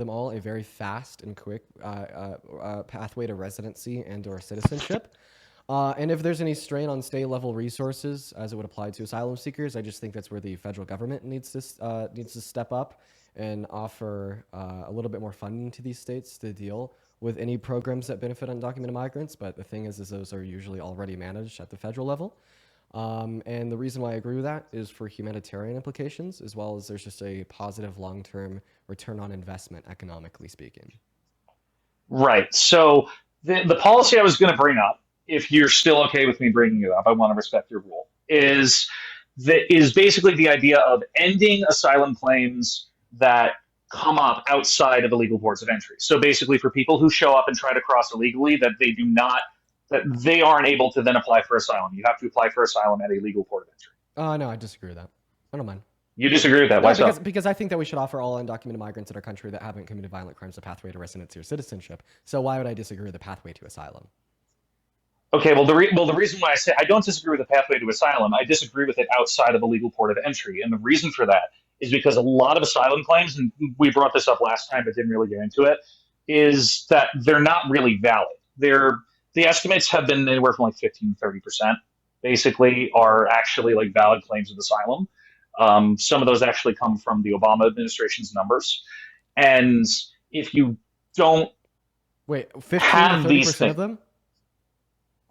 them all a very fast and quick pathway to residency and/or citizenship. And if there's any strain on state-level resources as it would apply to asylum seekers, I just think that's where the federal government needs to step up and offer a little bit more funding to these states to deal with any programs that benefit undocumented migrants. But the thing is those are usually already managed at the federal level. And the reason why I agree with that is for humanitarian implications, as well as there's just a positive long-term return on investment, economically speaking. Right. So the policy I was going to bring up, if you're still okay with me bringing it up, I want to respect your rule, is basically the idea of ending asylum claims that come up outside of illegal ports of entry. So basically, for people who show up and try to cross illegally, that they aren't able to then apply for asylum. You have to apply for asylum at a legal port of entry. No, I disagree with that. I don't mind. You disagree with that? Why No, so? because I think that we should offer all undocumented migrants in our country that haven't committed violent crimes a pathway to residency or citizenship. So why would I disagree with the pathway to asylum? Okay, well, the reason why I say I don't disagree with the pathway to asylum, I disagree with it outside of a legal port of entry, and the reason for that is because a lot of asylum claims, and we brought this up last time but didn't really get into it, is that they're not really valid. The estimates have been anywhere from like 15 to 30%. Basically, are actually like valid claims of asylum. Some of those actually come from the Obama administration's numbers, and if you don't Wait, 15 to have 30% of them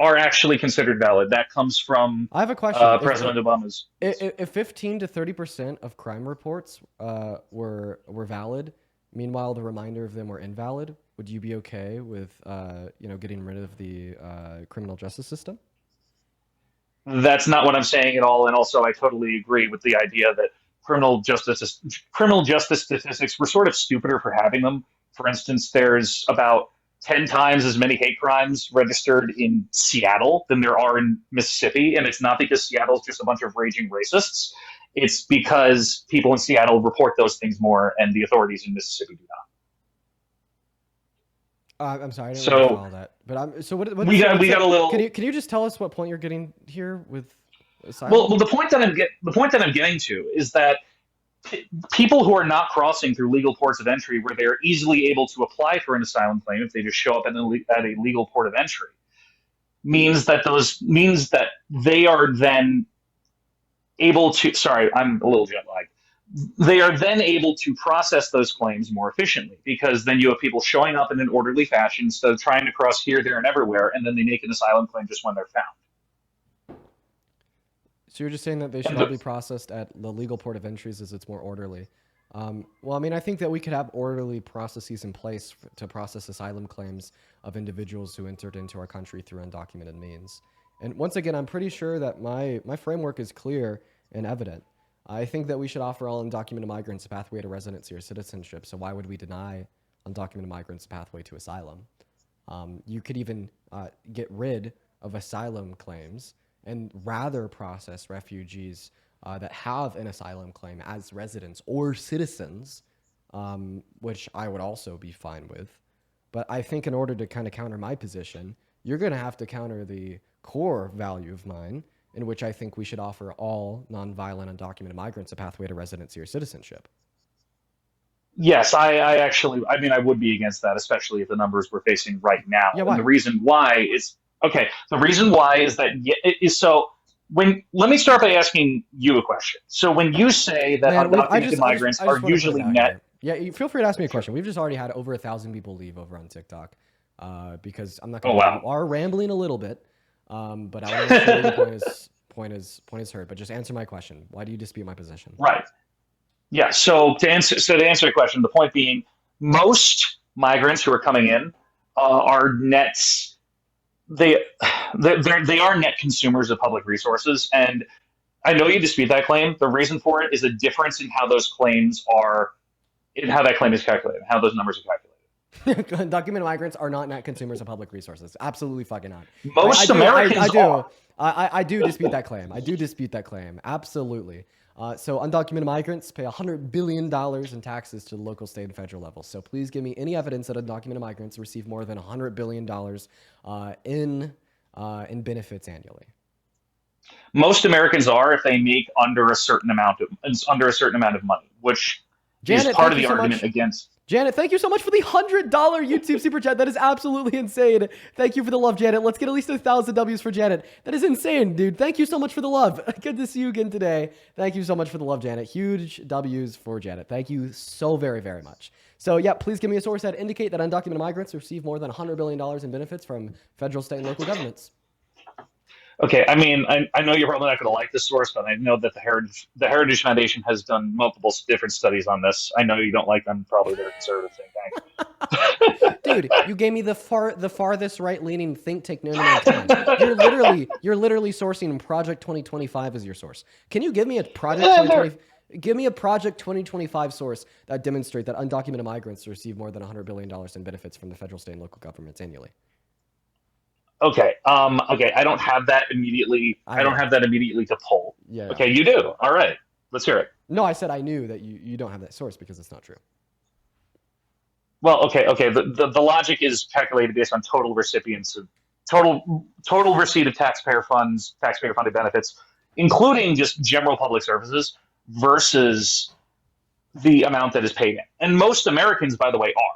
are actually considered valid. That comes from I have a question. President Obama's. If 15 to 30% of crime reports were valid, meanwhile the remainder of them were invalid, would you be okay with getting rid of the criminal justice system? That's not what I'm saying at all. And also, I totally agree with the idea that criminal justice statistics were sort of stupider for having them. For instance, there's about 10 times as many hate crimes registered in Seattle than there are in Mississippi. And it's not because Seattle's just a bunch of raging racists. It's because people in Seattle report those things more and the authorities in Mississippi do not. I'm sorry, I didn't really follow that. But so what? We got a little. Can you just tell us what point you're getting here with asylum? Well, the point that I'm getting to is that people who are not crossing through legal ports of entry, where they're easily able to apply for an asylum claim if they just show up at a legal port of entry, means that they are then able to. Sorry, I'm a little jet lagged. They are then able to process those claims more efficiently because then you have people showing up in an orderly fashion instead of trying to cross here, there, and everywhere, and then they make an asylum claim just when they're found. So you're just saying that they should all be processed at the legal port of entries as it's more orderly. Well, I mean, I think that we could have orderly processes in place to process asylum claims of individuals who entered into our country through undocumented means. And once again, I'm pretty sure that my framework is clear and evident. I think that we should offer all undocumented migrants a pathway to residency or citizenship. So why would we deny undocumented migrants a pathway to asylum? You could even get rid of asylum claims and rather process refugees that have an asylum claim as residents or citizens, which I would also be fine with. But I think in order to kind of counter my position, you're going to have to counter the core value of mine, in which I think we should offer all nonviolent undocumented migrants a pathway to residency or citizenship. Yes, I mean, I would be against that, especially if the numbers we're facing right now. Yeah, why? And the reason why is okay. The reason why is that let me start by asking you a question. So when you say that undocumented migrants are usually net, yeah, feel free to ask me a question. We've just already had over 1,000 people leave over on TikTok because I'm not going to. Oh, wow. We are rambling a little bit. But I want to make sure the point is heard. But just answer my question. Why do you dispute my position? right? Yeah. So to answer your question, the point being, most migrants who are coming in are nets. They are net consumers of public resources, and I know you dispute that claim. The reason for it is a difference in how those claims are, in how that claim is calculated, how those numbers are calculated. Undocumented migrants are not net consumers of public resources. Absolutely fucking not. Most Americans are. I do dispute that claim. I do dispute that claim. Absolutely. So undocumented migrants pay $100 billion in taxes to the local, state, and federal levels. So please give me any evidence that undocumented migrants receive more than $100 billion in benefits annually. Most Americans are if they make under a certain amount of money, which is Janet, part thank of you the so argument much. against. Janet, thank you so much for the $100 YouTube super chat. That is absolutely insane. Thank you for the love, Janet. Let's get at least 1,000 W's for Janet. That is insane, dude. Thank you so much for the love. Good to see you again today. Thank you so much for the love, Janet. Huge W's for Janet. Thank you so very, very much. So, yeah, please give me a source that indicate that undocumented migrants receive more than $100 billion in benefits from federal, state, and local governments. Okay, I mean, I know you're probably not going to like this source, but I know that the Heritage Foundation has done multiple different studies on this. I know you don't like them; probably they're a conservative think Dude, you gave me the farthest right leaning think tank known to mankind. You're literally sourcing Project 2025 as your source. Can you give me a Project tank. 2020? Give me a Project 2025 source that demonstrate that undocumented migrants receive more than $100 billion in benefits from the federal, state, and local governments annually. Okay. Okay. I don't have that immediately. I I don't know. have that immediately to pull. Yeah. Okay, you do. All right. Let's hear it. No, I said I knew that you don't have that source because it's not true. Well, okay. Okay. The logic is calculated based on total recipients of total receipt of taxpayer funds, taxpayer funded benefits, including just general public services versus the amount that is paid in. And most Americans, by the way, are.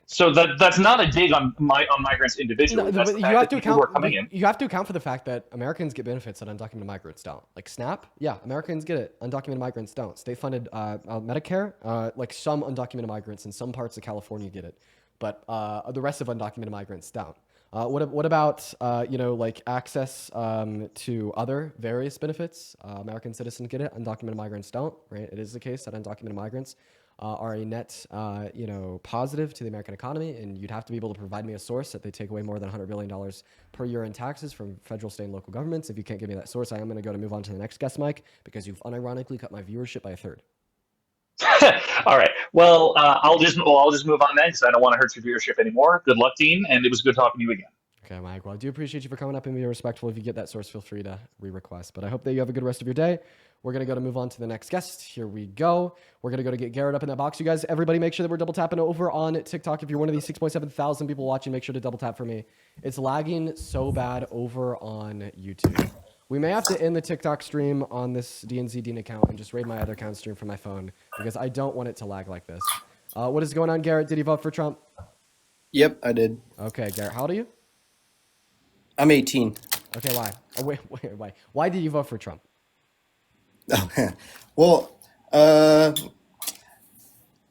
So that's not a dig on migrants individually. No, That's but the you fact have that to people who are account. coming in. You have to account for the fact that Americans get benefits that undocumented migrants don't. Like SNAP, yeah, Americans get it. Undocumented migrants don't. State-funded Medicare, like some undocumented migrants in some parts of California get it, but the rest of undocumented migrants don't. What about like access to other various benefits? American citizens get it. Undocumented migrants don't. Right? It is the case that undocumented migrants are a net, positive to the American economy, and you'd have to be able to provide me a source that they take away more than $100 billion per year in taxes from federal, state, and local governments. If you can't give me that source, I am going to go to move on to the next guest, Mike, because you've unironically cut my viewership by a third. All right. Well, I'll just move on then because I don't want to hurt your viewership anymore. Good luck, Dean, and it was good talking to you again. Okay, Mike. Well, I do appreciate you for coming up and being respectful. If you get that source, feel free to re-request. But I hope that you have a good rest of your day. We're going to move on to the next guest. Here we go. We're going to get Garrett up in that box. You guys, everybody make sure that we're double tapping over on TikTok. If you're one of these 6.7 thousand people watching, make sure to double tap for me. It's lagging so bad over on YouTube. We may have to end the TikTok stream on this DNZ Dean account and just raid my other account stream from my phone because I don't want it to lag like this. What is going on, Garrett? Did you vote for Trump? Yep, I did. Okay, Garrett, how old are you? I'm 18. Okay, why? Oh, wait. Why did you vote for Trump? Well,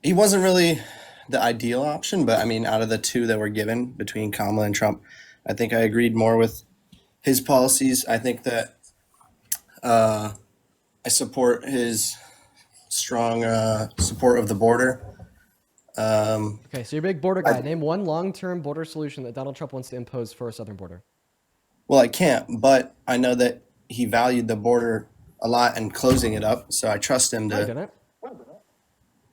he wasn't really the ideal option, but I mean, out of the two that were given between Kamala and Trump, I think I agreed more with his policies. I think that I support his strong support of the border. Okay, so you're a big border guy. Name one long-term border solution that Donald Trump wants to impose for a southern border. Well, I can't, but I know that he valued the border a lot and closing it up, so I trust him to. No, he didn't.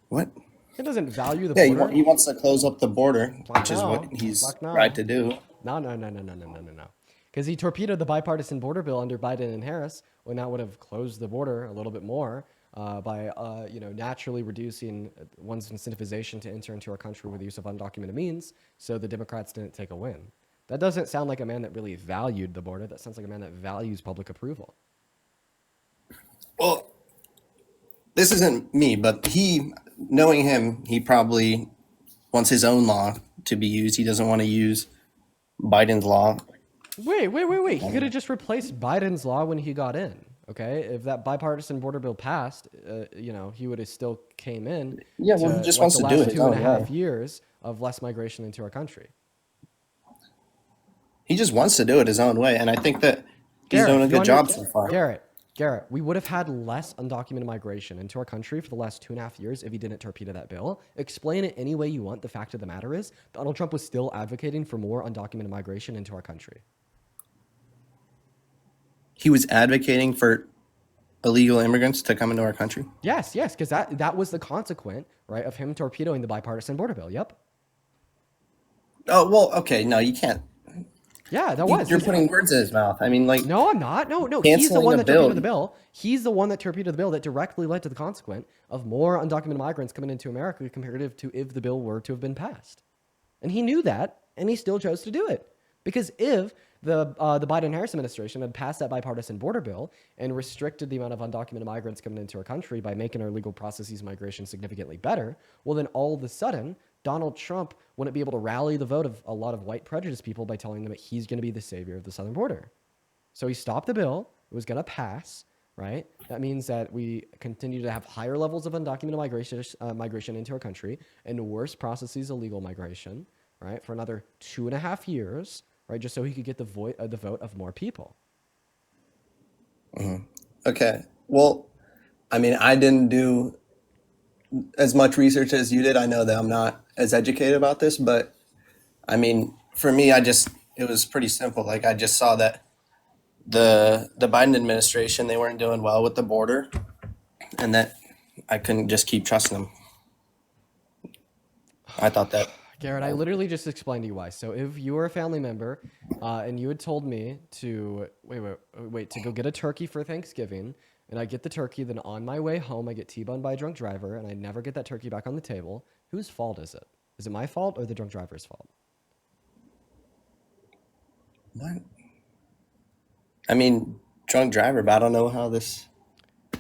What? He doesn't value the Yeah, border. he wants to close up the border, which is no. what he's Fuck no. right to do. No. Because he torpedoed the bipartisan border bill under Biden and Harris, when that would have closed the border a little bit more by naturally reducing one's incentivization to enter into our country with the use of undocumented means. So the Democrats didn't take a win. That doesn't sound like a man that really valued the border. That sounds like a man that values public approval. Well, this isn't me, but knowing him, he probably wants his own law to be used. He doesn't want to use Biden's law. Wait. He could have just replaced Biden's law when he got in. Okay, if that bipartisan border bill passed, he would have still came in. Yeah, well, he just wants to do it. 2.5 years of less migration into our country. He just wants to do it his own way, and I think that he's doing a good job so far. Garrett, we would have had less undocumented migration into our country for the last 2.5 years if he didn't torpedo that bill. Explain it any way you want. The fact of the matter is, Donald Trump was still advocating for more undocumented migration into our country. He was advocating for illegal immigrants to come into our country? Yes, because that was the consequence, right, of him torpedoing the bipartisan border bill. Yep. Oh, well, okay. No, you can't. Yeah, that was. You're putting words in his mouth. I mean, like. No, I'm not. No. He's the one that torpedoed the bill. He's the one that torpedoed the bill that directly led to the consequence of more undocumented migrants coming into America comparative to if the bill were to have been passed. And he knew that, and he still chose to do it. Because if the Biden-Harris administration had passed that bipartisan border bill and restricted the amount of undocumented migrants coming into our country by making our legal processes of migration significantly better, well, then all of a sudden, Donald Trump wouldn't be able to rally the vote of a lot of white prejudiced people by telling them that he's going to be the savior of the southern border. So he stopped the bill. It was going to pass, right? That means that we continue to have higher levels of undocumented migration into our country and worse processes of legal migration, right, for another 2.5 years, right, just so he could get the vote of more people. Okay. Well, I mean, I didn't do as much research as you did. I know that I'm not as educated about this, but I mean, for me, it was pretty simple. Like, I just saw that the Biden administration, they weren't doing well with the border, and that I couldn't just keep trusting them. I thought that. Garrett, I literally just explained to you why. So if you were a family member and you had told me to to go get a turkey for Thanksgiving, and I get the turkey, then on my way home I get T-boned by a drunk driver, and I never get that turkey back on the table, whose fault is it? Is it my fault or the drunk driver's fault? What? I mean, drunk driver, but I don't know how this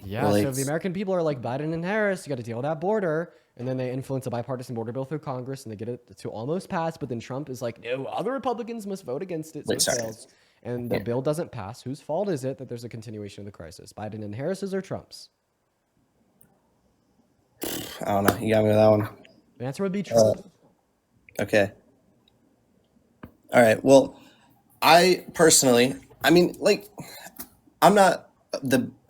Yeah, relates. so if the American people are like Biden and Harris, you got to deal with that border, and then they influence a bipartisan border bill through Congress, and they get it to almost pass, but then Trump is like, no, other Republicans must vote against it, so it fails, and the bill doesn't pass. Whose fault is it that there's a continuation of the crisis? Biden and Harris's or Trump's? I don't know. You got me with that one. The answer would be Trump. Okay. All right. Well, I personally, I mean, like, I'm not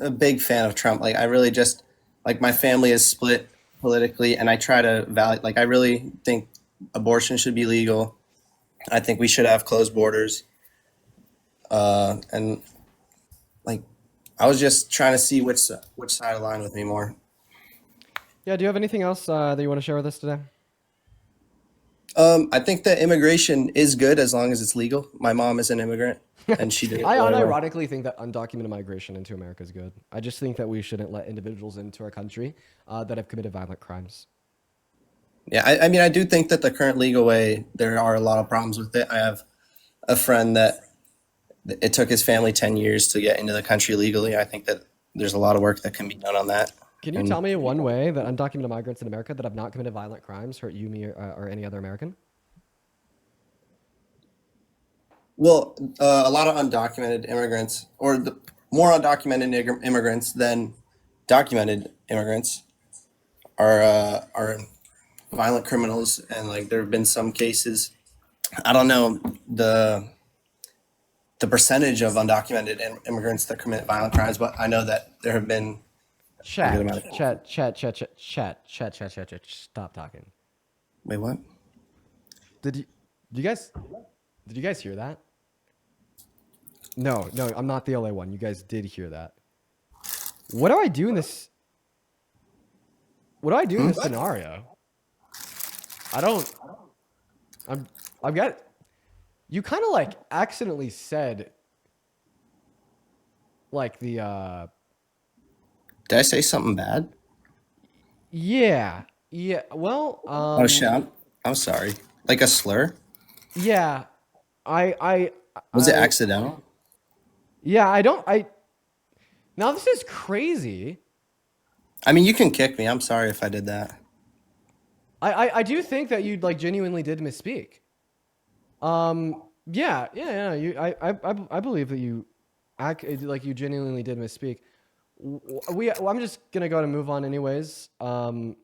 a big fan of Trump. Like, I really just, like, my family is split politically, and I try to value, like, I really think abortion should be legal. I think we should have closed borders. And, like, I was just trying to see which side aligned with me more. Yeah, do you have anything else that you want to share with us today? I think that immigration is good as long as it's legal. My mom is an immigrant, and she did it I really well. unironically think that undocumented migration into America is good. I just think that we shouldn't let individuals into our country that have committed violent crimes. Yeah, I mean, I do think that the current legal way, there are a lot of problems with it. I have a friend that it took his family 10 years to get into the country legally. I think that there's a lot of work that can be done on that. Can you tell me one way that undocumented migrants in America that have not committed violent crimes hurt you, me, or any other American? Well, a lot of undocumented immigrants, or more undocumented immigrants than documented immigrants, are violent criminals, and like there have been some cases. I don't know the percentage of undocumented immigrants that commit violent crimes, but I know that there have been Chat. Stop talking. Wait, what? Did you guys hear that? No, I'm not the only one. You guys did hear that. What do I do in this? What do I do in this scenario? I've got. You kind of like accidentally said. Like the. Did I say something bad? Yeah. Well. Oh shit! I'm sorry. Like a slur? Yeah. Was it accidental? Yeah. Now this is crazy. I mean, you can kick me. I'm sorry if I did that. I do think that you like genuinely did misspeak. Yeah. I believe that you like you genuinely did misspeak. I'm just gonna go and move on anyways. But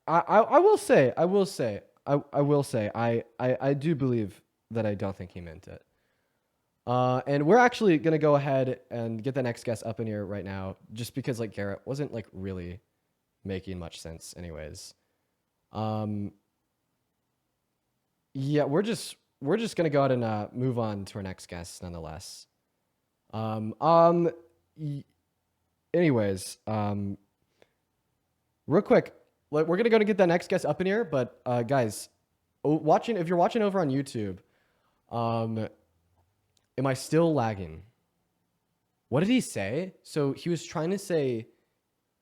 I will say I do believe that I don't think he meant it. And we're actually gonna go ahead and get the next guest up in here right now, just because like Garrett wasn't like really making much sense anyways. Yeah, we're just gonna go ahead and move on to our next guest nonetheless. Anyways, real quick, we're gonna go to get that next guest up in here, but guys, if you're watching over on YouTube, am I still lagging? What did he say? So he was trying to say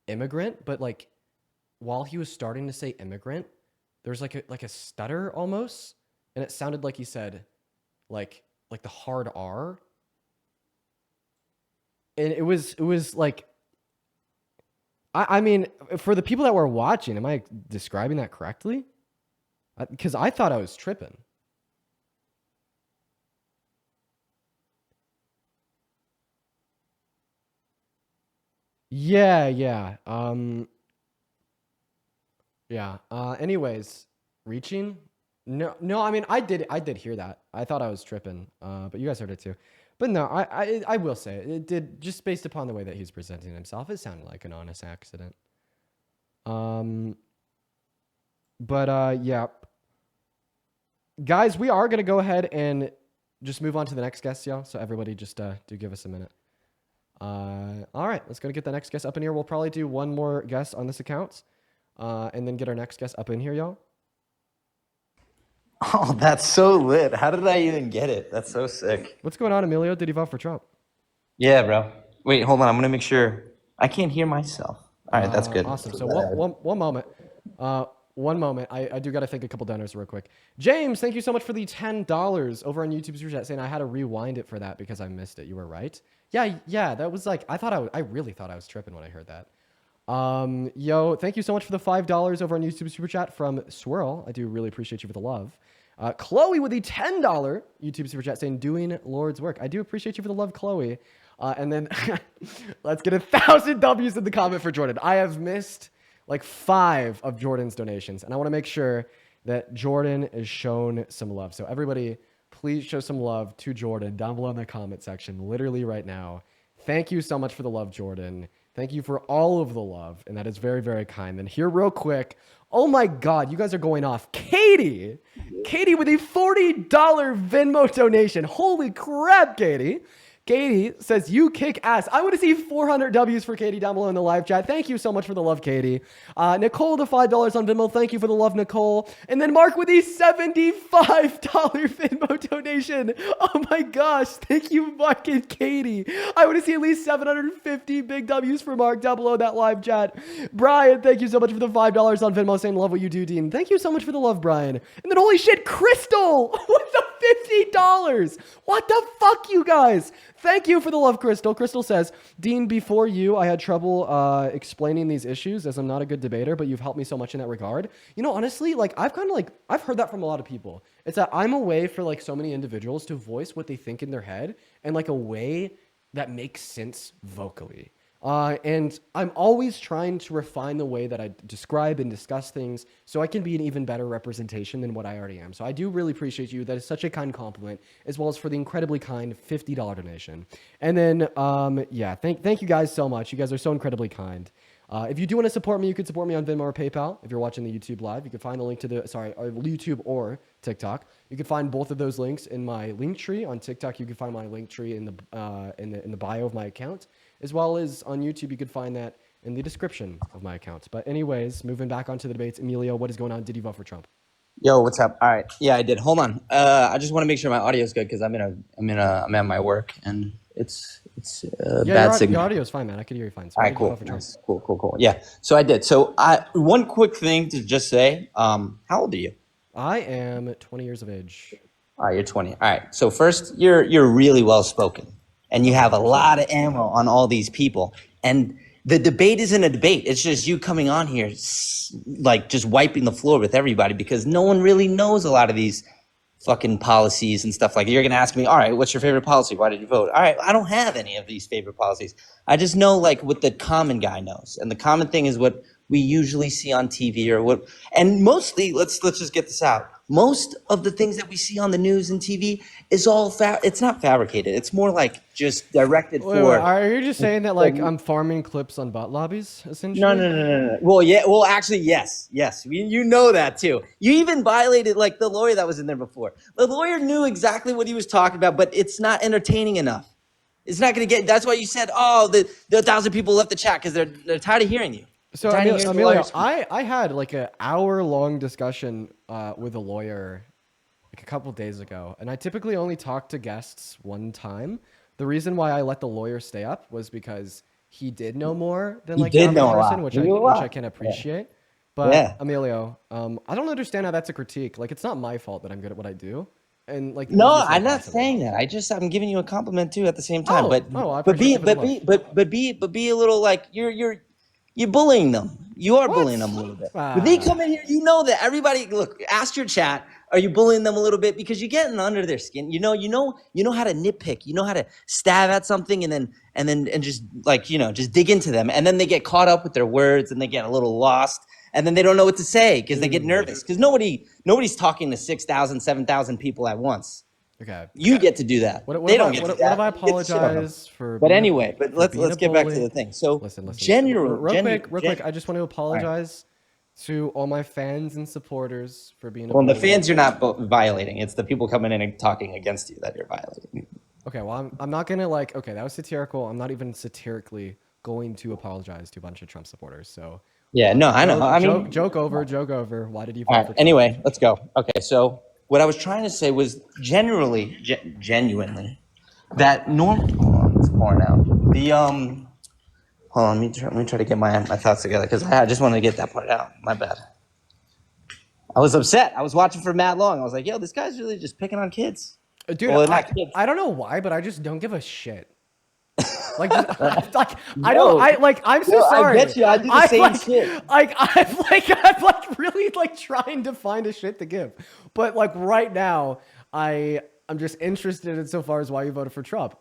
immigrant, but like while he was starting to say immigrant, there's like a stutter almost, and it sounded like he said like like the hard R. And it was like, I mean, for the people that were watching, am I describing that correctly? Because I thought I was tripping. Yeah, yeah. Yeah. Anyways, reaching? No, no, I mean I did hear that. I thought I was tripping. But you guys heard it too. But no, I will say it did, just based upon the way that he's presenting himself, it sounded like an honest accident. But yeah. Guys, we are gonna go ahead and just move on to the next guest, yo. So everybody just do give us a minute. All right, let's go get the next guest up in here. We'll probably do one more guest on this account, and then get our next guest up in here, y'all. Oh, that's so lit. How did I even get it? That's so sick. What's going on, Emilio? Did you vote for Trump? Yeah, bro. Wait, hold on. I'm going to make sure. I can't hear myself. All right, that's good. Awesome. So one moment. One moment. I do got to thank a couple donors real quick. James, thank you so much for the $10 over on YouTube Super Chat, saying I had to rewind it for that because I missed it. You were right. Yeah. That was like, I really thought I was tripping when I heard that. Yo, thank you so much for the $5 over on YouTube Super Chat from Swirl. I do really appreciate you for the love. Chloe with the $10 YouTube Super Chat saying, doing Lord's work. I do appreciate you for the love, Chloe. And then let's get 1,000 W's in the comment for Jordan. I have missed like 5 of Jordan's donations, and I want to make sure that Jordan is shown some love. So everybody, please show some love to Jordan down below in the comment section, literally right now. Thank you so much for the love, Jordan. Thank you for all of the love, and that is very, very kind. And here real quick, oh my God, you guys are going off. Katie with a $40 Venmo donation. Holy crap, Katie. Katie says, you kick ass. I want to see 400 W's for Katie down below in the live chat. Thank you so much for the love, Katie. Nicole, the $5 on Venmo. Thank you for the love, Nicole. And then Mark with the $75 Venmo donation. Oh my gosh. Thank you, Mark and Katie. I want to see at least 750 big W's for Mark down below in that live chat. Brian, thank you so much for the $5 on Venmo, saying love what you do, Dean. Thank you so much for the love, Brian. And then holy shit, Crystal with the $50. What the fuck, you guys? Thank you for the love, Crystal. Crystal says, Dean, before you, I had trouble explaining these issues as I'm not a good debater, but you've helped me so much in that regard. You know, honestly, like I've heard that from a lot of people. It's that I'm a way for like so many individuals to voice what they think in their head in like a way that makes sense vocally. And I'm always trying to refine the way that I describe and discuss things so I can be an even better representation than what I already am. So I do really appreciate you. That is such a kind compliment, as well as for the incredibly kind $50 donation. And then, yeah, thank you guys so much. You guys are so incredibly kind. If you do want to support me, you can support me on Venmo or PayPal. If you're watching the YouTube live, you can find the link to YouTube or TikTok. You can find both of those links in my link tree. On TikTok, you can find my link tree in the bio of my account, as well as on YouTube. You could find that in the description of my account. But anyways, moving back onto the debates, Emilio, what is going on? Did you vote for Trump? Yo, what's up? All right. Yeah, I did. Hold on. I just want to make sure my audio is good because I'm at my work and it's bad signal. Your audio is fine, man. I could hear you fine. So all right, cool. Nice. Cool. Yeah. So I did. So one quick thing to just say. How old are you? I am 20 years of age. All right, you're 20. All right. So first, you're really well spoken, and you have a lot of ammo on all these people. And the debate isn't a debate. It's just you coming on here, like just wiping the floor with everybody because no one really knows a lot of these fucking policies and stuff like that. You're going to ask me, all right, what's your favorite policy? Why did you vote? All right, I don't have any of these favorite policies. I just know like what the common guy knows. And the common thing is what we usually see on TV or what, and mostly, let's just get this out. Most of the things that we see on the news and TV is all it's not fabricated. It's more like just directed for. Are you just saying that like I'm farming clips on bot lobbies essentially? No. Well, yeah. Well, actually, yes. You know that too. You even violated like the lawyer that was in there before. The lawyer knew exactly what he was talking about, but it's not entertaining enough. It's not going to get. That's why you said, oh, the 1,000 people left the chat because they're tired of hearing you. So Emilio, I had like an hour-long discussion with a lawyer like a couple days ago, and I typically only talk to guests one time. The reason why I let the lawyer stay up was because he did know more than like the average person, which I can appreciate. Yeah. But Emilio, I don't understand how that's a critique. Like, it's not my fault that I'm good at what I do. and like the No, easiest way I'm not possible. saying that. I'm giving you a compliment too at the same time. Oh, But oh, I but be appreciate the but love. be but be a little like you're bullying them. You are What? bullying them a little bit. But they Ah, come in here, you know that everybody look, ask your chat, are you bullying them a little bit? Because you're getting under their skin. You know how to nitpick, you know how to stab at something and just like, just dig into them. And then they get caught up with their words and they get a little lost. And then they don't know what to say because they get nervous. Because nobody's talking to 6,000, 7,000 people at once. okay. You get to do that. What They if don't I get to do what if that. I You get to shit on them. apologize for But being anyway, but a let's get back to bully? the thing. So Listen. general, Real quick. I just want to apologize to all my fans and supporters for being a well, the bully. fans you're not violating. It's the people coming in and talking against you that you're violating. Okay, well, I'm not gonna like. Okay, that was satirical. I'm not even satirically going to apologize to a bunch of Trump supporters. So Yeah, no, I know. I mean, joke over. Why did you vote all for right. Trump? Anyway, let's go. Okay, so what I was trying to say was genuinely, that norm. Hold on, it's pouring out. Hold on, let me try to get my thoughts together because I just wanted to get that part out. My bad. I was upset. I was watching for mad long. I was like, yo, this guy's really just picking on kids. Dude, Well, not kids. I don't know why, but I just don't give a shit. Like, just, like I No. don't. I like. I'm so No, I sorry. get you. I do the same like, shit. Like I'm like really like trying to find a shit to give, but like right now, I'm just interested in so far as why you voted for Trump.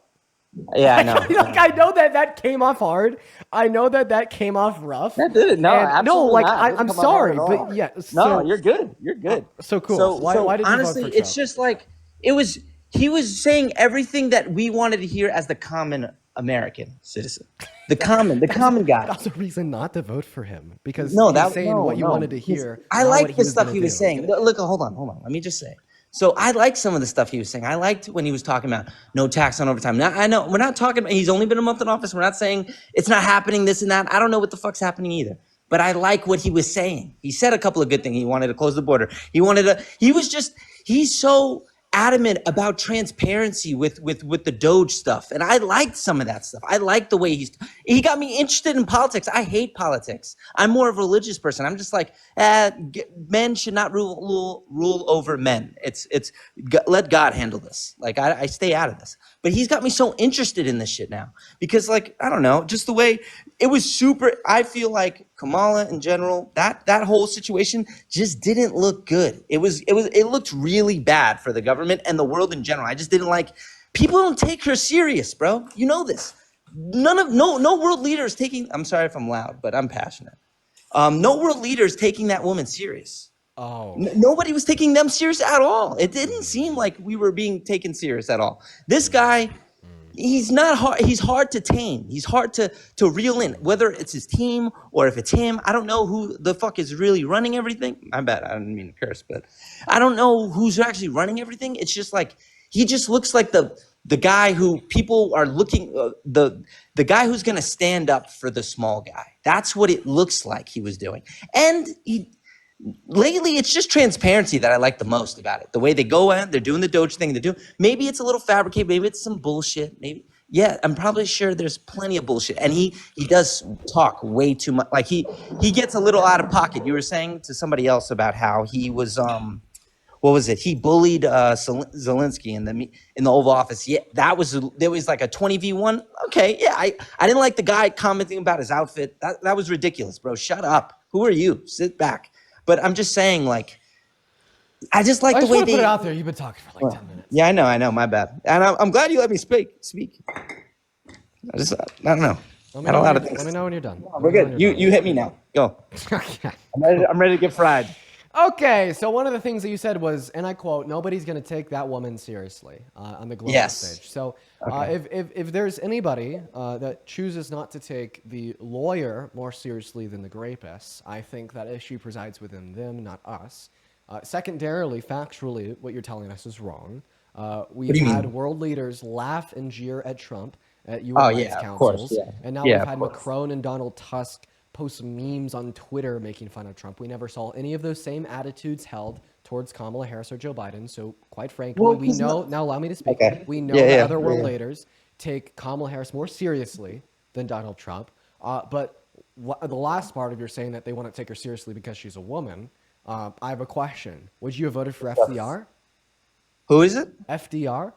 Yeah, I know. Like I know that came off hard. I know that came off rough. That did it. No, And- absolutely no. Like not. It didn't I'm come out hard sorry, at all. but yeah. No, So, you're good. You're good. so cool. Why did you honestly, vote for Trump? it's just like he was saying everything that we wanted to hear as the common American citizen, the common guy. That's a reason not to vote for him because No, he's saying what you wanted to hear. I not like what the stuff gonna he was do. saying. Look, hold on. Let me just say. So I liked some of the stuff he was saying. I liked when he was talking about no tax on overtime. Now I know we're not talking. He's only been a month in office. We're not saying it's not happening. This and that. I don't know what the fuck's happening either. But I like what he was saying. He said a couple of good things. He wanted to close the border. He's so adamant about transparency with the Doge stuff. And I liked some of that stuff. I like the way he got me interested in politics. I hate politics. I'm more of a religious person. I'm just like, men should not rule over men. Let God handle this. Like I stay out of this. But he's got me so interested in this shit now because like, I don't know, just the way it was super. I feel like Kamala in general, that whole situation just didn't look good. It looked really bad for the government and the world in general. I just didn't like, people don't take her serious, bro. You know this. No world leader is taking, I'm sorry if I'm loud, but I'm passionate. No world leader is taking that woman serious. Oh, Nobody was taking them serious at all. It didn't seem like we were being taken serious at all. This guy, he's not hard. He's hard to tame. He's hard to reel in, whether it's his team or if it's him. I don't know who the fuck is really running everything. My bad. I didn't mean to curse, but I don't know who's actually running everything. It's just like, he just looks like the guy who people are looking, the guy who's going to stand up for the small guy. That's what it looks like he was doing. And lately, it's just transparency that I like the most about it. The way they go in, they're doing the Doge thing. Maybe it's a little fabricated. Maybe it's some bullshit. Maybe, yeah, I'm probably sure there's plenty of bullshit. And he does talk way too much. Like he gets a little out of pocket. You were saying to somebody else about how he was, what was it? He bullied Zelensky in the Oval Office. Yeah, there was like a 20v1. Okay, yeah, I didn't like the guy commenting about his outfit. That was ridiculous, bro. Shut up. Who are you? Sit back. But I'm just saying, like, I just like I the just way want to they put it out there. You've been talking for like 10 minutes. Yeah, I know, my bad. And I'm glad you let me speak. I don't know. Had a lot of things. Let me know when you're done. We're good. You hit me now. Go. Okay. I'm ready to get fried. Okay, so one of the things that you said was, and I quote, "Nobody's going to take that woman seriously on the global stage." So, if there's anybody that chooses not to take the lawyer more seriously than the rapist, I think that issue presides within them, not us. Secondarily, factually, what you're telling us is wrong. We've had world leaders laugh and jeer at Trump at UN rights councils, and now we've had Macron and Donald Tusk post memes on Twitter making fun of Trump. We never saw any of those same attitudes held towards Kamala Harris or Joe Biden. So quite frankly, we know, now allow me to speak, we know that other world leaders take Kamala Harris more seriously than Donald Trump. But the last part of your saying that they want to take her seriously because she's a woman, I have a question. Would you have voted for FDR? Who is it? FDR.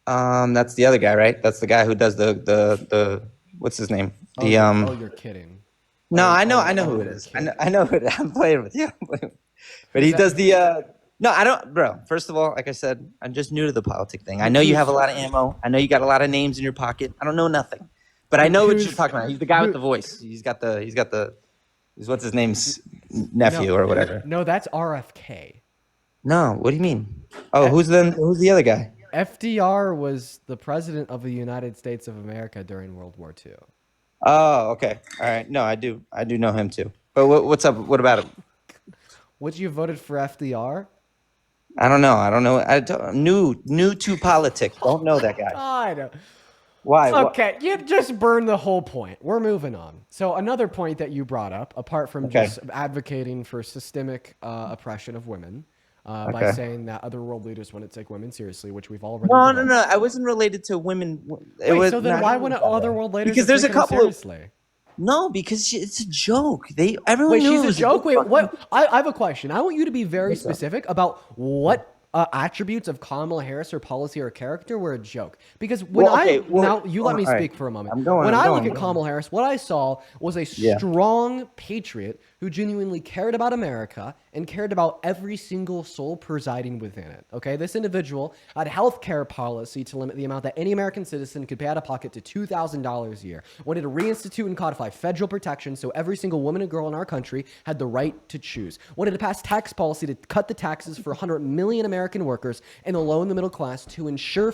That's the other guy, right? That's the guy who does the what's his name? Oh, The you're kidding. No, Oh, I know who it you're is. kidding. I know who it is. I'm playing with you. But Who's he that? does the no, I don't, bro. First of all, like I said, I'm just new to the politic thing. I know you have a lot of ammo. I know you got a lot of names in your pocket. I don't know nothing, but I know what you're talking about. He's the guy with the voice. He's what's his name's nephew or whatever. No, that's RFK. No, what do you mean? Oh, who's the other guy? FDR was the president of the United States of America during World War II. Oh, okay. All right. No, I do know him too. But what's up? What about him? Would you voted for FDR? I don't know. I'm new to politics. Don't know that guy. God. Why? Okay, you just burned the whole point. We're moving on. So another point that you brought up, apart from just advocating for systemic oppression of women, by saying that other world leaders wouldn't take women seriously, which we've already No. I wasn't related to women. So then why wouldn't other world leaders because there's a couple seriously? No, because it's a joke. Everyone Wait, knew she's a joke? Wait, what? I have a question. I want you to be very specific about what attributes of Kamala Harris, her policy or character were a joke. Because when you let me speak for a moment. When I look at Kamala Harris, what I saw was a strong patriot who genuinely cared about America and cared about every single soul presiding within it. Okay, this individual had a health care policy to limit the amount that any American citizen could pay out of pocket to $2,000 a year. Wanted to reinstitute and codify federal protection so every single woman and girl in our country had the right to choose. Wanted to pass tax policy to cut the taxes for 100 million American workers and alone the middle class to ensure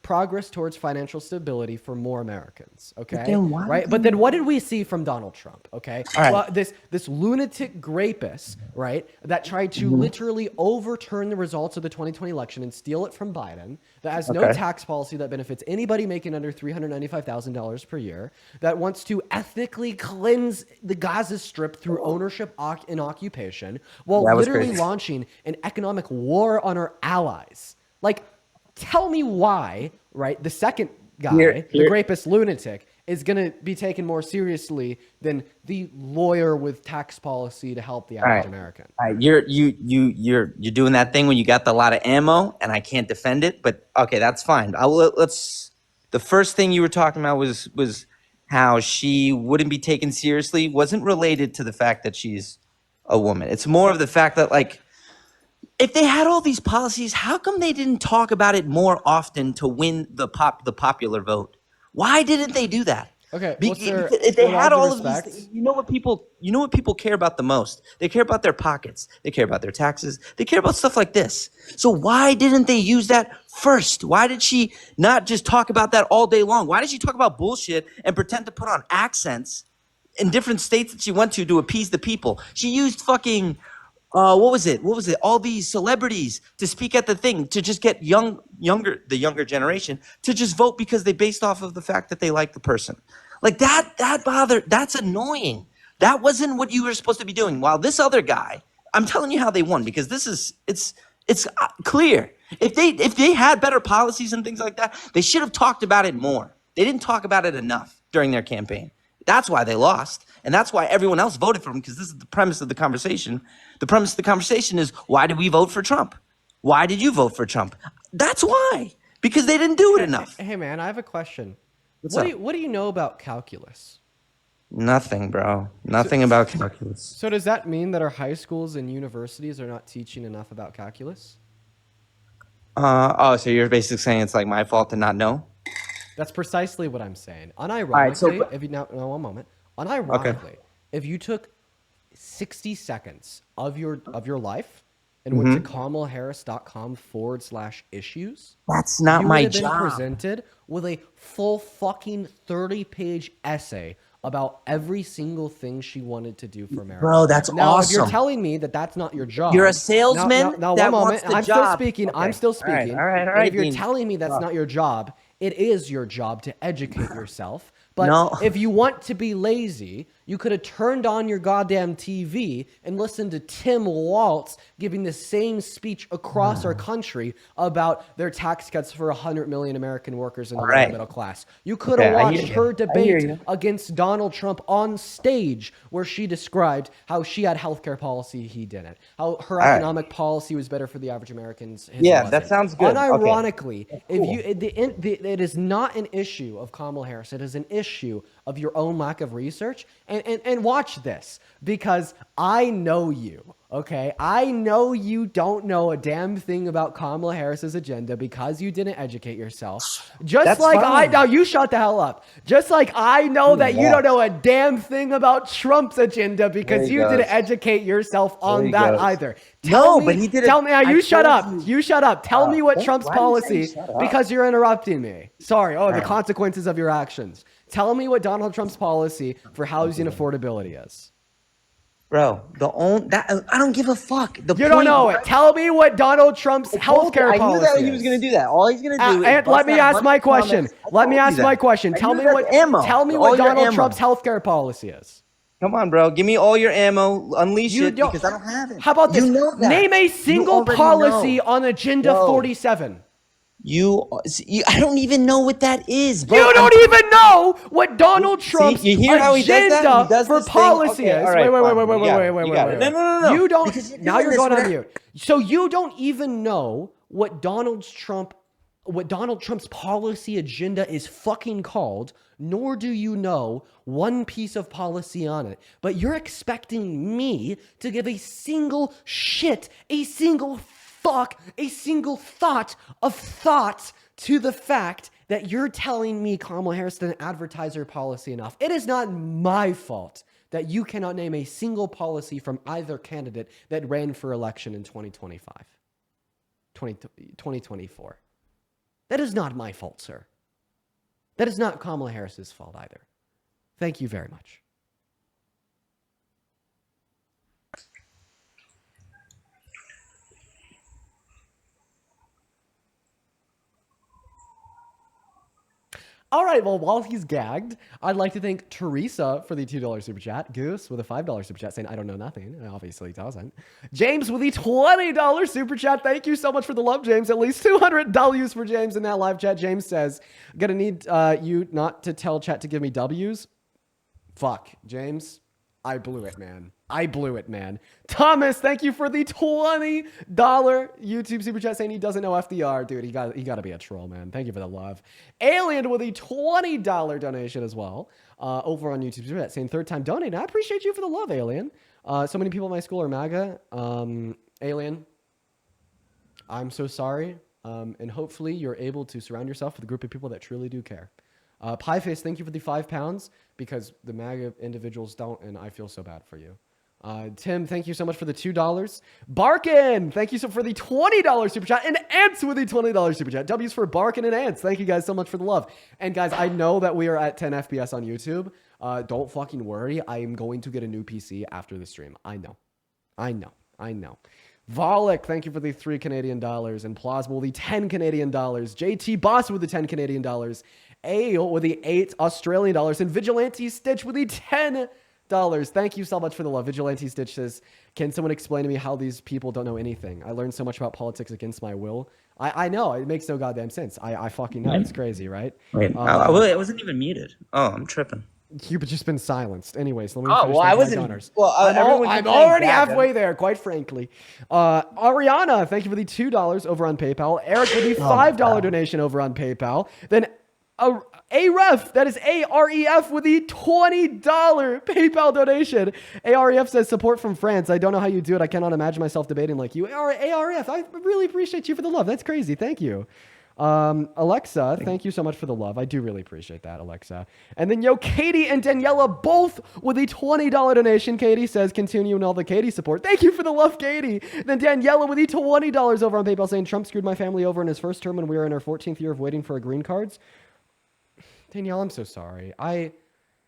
progress towards financial stability for more Americans. Okay, right? But then what did we see from Donald Trump? Okay, well, this lunatic rapist, right, that tried to literally overturn the results of the 2020 election and steal it from Biden, that has no tax policy that benefits anybody making under $395,000 per year, that wants to ethnically cleanse the Gaza Strip through ownership and occupation, while literally launching an economic war on our allies. Like, tell me why, right, the second guy, the rapist lunatic, is going to be taken more seriously than the lawyer with tax policy to help the average American. All right, you're doing that thing when you got a lot of ammo, and I can't defend it. But okay, that's fine. Let's. The first thing you were talking about was how she wouldn't be taken seriously. Wasn't related to the fact that she's a woman. It's more of the fact that, like, if they had all these policies, how come they didn't talk about it more often to win the popular vote? Why didn't they do that? Okay, if they had all of these, you know what people care about the most? They care about their pockets. They care about their taxes. They care about stuff like this. So why didn't they use that first? Why did she not just talk about that all day long? Why did she talk about bullshit and pretend to put on accents in different states that she went to appease the people? She used fucking what was it? All these celebrities to speak at the thing to just get the younger generation to just vote because they based off of the fact that they like the person. Like that's annoying. That wasn't what you were supposed to be doing. While this other guy, I'm telling you how they won, because it's clear. If they had better policies and things like that, they should have talked about it more. They didn't talk about it enough during their campaign. That's why they lost. And that's why everyone else voted for him, because this is the premise of the conversation. The premise of the conversation is, why did we vote for Trump? Why did you vote for Trump? That's why. Because they didn't do it enough. Hey, man, I have a question. What do you know about calculus? Nothing, bro. Nothing about calculus. So does that mean that our high schools and universities are not teaching enough about calculus? So you're basically saying it's like my fault to not know? That's precisely what I'm saying. Unironically, one moment. Unironically, if you took 60 seconds of your life and went to kamalaharris.com/issues, that's not my job. You would have been presented with a full fucking 30-page essay about every single thing she wanted to do for America. Bro, that's awesome. Now, if you're telling me that that's not your job, you're a salesman. Now, that one moment. Wants the I'm job. still speaking. Okay. I'm still speaking. All right. And if you're telling me that's not your job, it is your job to educate yourself. But if you want to be lazy, You could have turned on your goddamn TV and listened to Tim Walz giving the same speech across our country about their tax cuts for 100 million American workers in the lower middle class. You could have Okay, I hear watched you. her I hear debate you. against Donald Trump on stage where she described how she had healthcare policy, he didn't. How her right. economic policy was better for the average Americans, his Yeah, wasn't. that sounds good. Okay. Unironically, if you it is not an issue of Kamala Harris, it is an issue of your own lack of research. And watch this, because I know you, okay? I know you don't know a damn thing about Kamala Harris's agenda because you didn't educate yourself. Just That's like fine. now you shut the hell up. Just like I know that you don't know a damn thing about Trump's agenda because you didn't educate yourself on that either. But he did it. Tell me, you shut up. You shut up. Tell me what why Trump's are you saying policy, shut up? because you're interrupting me. Sorry. Oh, the consequences of your actions. Tell me what Donald Trump's policy for housing affordability is. Bro, I don't give a fuck. You don't know it. Tell me what Donald Trump's healthcare I knew policy that is. he was going to do that. All he's going to do is And let me ask my question. Let me ask my question. Tell me what Donald Trump's healthcare policy is. Come on, bro. Give me all your ammo. Unleash You it don't- because I don't have it. How about this? You know that. Name a You single already policy know. on Agenda Bro. 47. I don't even know what that is, bro. You don't even know what Donald Trump's you hear how he does that? agenda He does for this thing? policy Okay, is. all right, Wait. fine. You got it. No. You don't. Because you're Now doing you're this going on now. mute. So you don't even know what Donald Trump's policy agenda is fucking called, nor do you know one piece of policy on it. But you're expecting me to give a single shit, a single fuck, a single thought of thought to the fact that you're telling me Kamala Harris didn't advertise her policy enough. It is not my fault that you cannot name a single policy from either candidate that ran for election in 2024. That is not my fault, sir. That is not Kamala Harris's fault either. Thank you very much. All right, well, while he's gagged, I'd like to thank Teresa for the $2 super chat. Goose with a $5 super chat saying, I don't know nothing. Obviously, he doesn't. James with the $20 super chat. Thank you so much for the love, James. At least 200 W's for James in that live chat. James says, gonna need you not to tell chat to give me W's. Fuck, James. I blew it, man. Thomas, thank you for the $20 YouTube super chat saying he doesn't know FDR. Dude, he got to be a troll, man. Thank you for the love. Alien with a $20 donation as well over on YouTube super chat saying third time donating. I appreciate you for the love, Alien. So many people in my school are MAGA. Alien, I'm so sorry. And hopefully you're able to surround yourself with a group of people that truly do care. Pieface, thank you for the £5 because the MAGA individuals don't, and I feel so bad for you. Tim, thank you so much for the $2. Barkin, thank you so for the $20 super chat, and Ants with the $20 super chat. W's for Barkin and Ants. Thank you guys so much for the love. And guys, I know that we are at 10 FPS on YouTube. Don't fucking worry. I am going to get a new PC after the stream. I know. Volek, thank you for the $3 Canadian, and Plausible the $10 Canadian. JT Boss with the $10 Canadian. Ale with the $8 Australian, and Vigilante Stitch with the $10. Thank you so much for the love. Vigilante Stitch says, can someone explain to me how these people don't know anything? I learned so much about politics against my will. I know, it makes no goddamn sense. I fucking know. It's crazy, right? Wait, I wasn't even muted. Oh, I'm tripping. You've just been silenced. Anyways, let me Oh, finish well, I my wasn't. donors. Well, I'm already halfway there, quite frankly. Ariana, thank you for the $2 over on PayPal. Eric with the $5 donation over on PayPal. Then Aref, that is AREF with the $20 PayPal donation. AREF says support from France. I don't know how you do it. I cannot imagine myself debating like you. AREF, I really appreciate you for the love. That's crazy. Thank you. Alexa, thank you so much for the love. I do really appreciate that, Alexa. And then Katie and Daniela both with a $20 donation. Katie says continue in all the Katie support. Thank you for the love, Katie. Then Daniela with the $20 over on PayPal saying Trump screwed my family over in his first term and we are in our 14th year of waiting for our green cards. Danielle, I'm so sorry.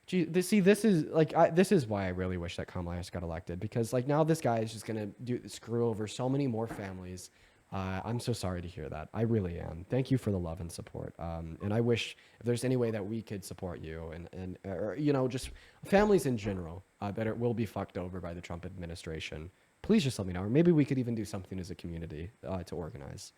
This is why I really wish that Kamala Harris got elected, because like now this guy is just gonna screw over so many more families I'm so sorry to hear that. I really am. Thank you for the love and support. And I wish if there's any way that we could support you and or, you know, just families in general that will be fucked over by the Trump administration, please just let me know. Or maybe we could even do something as a community to organize.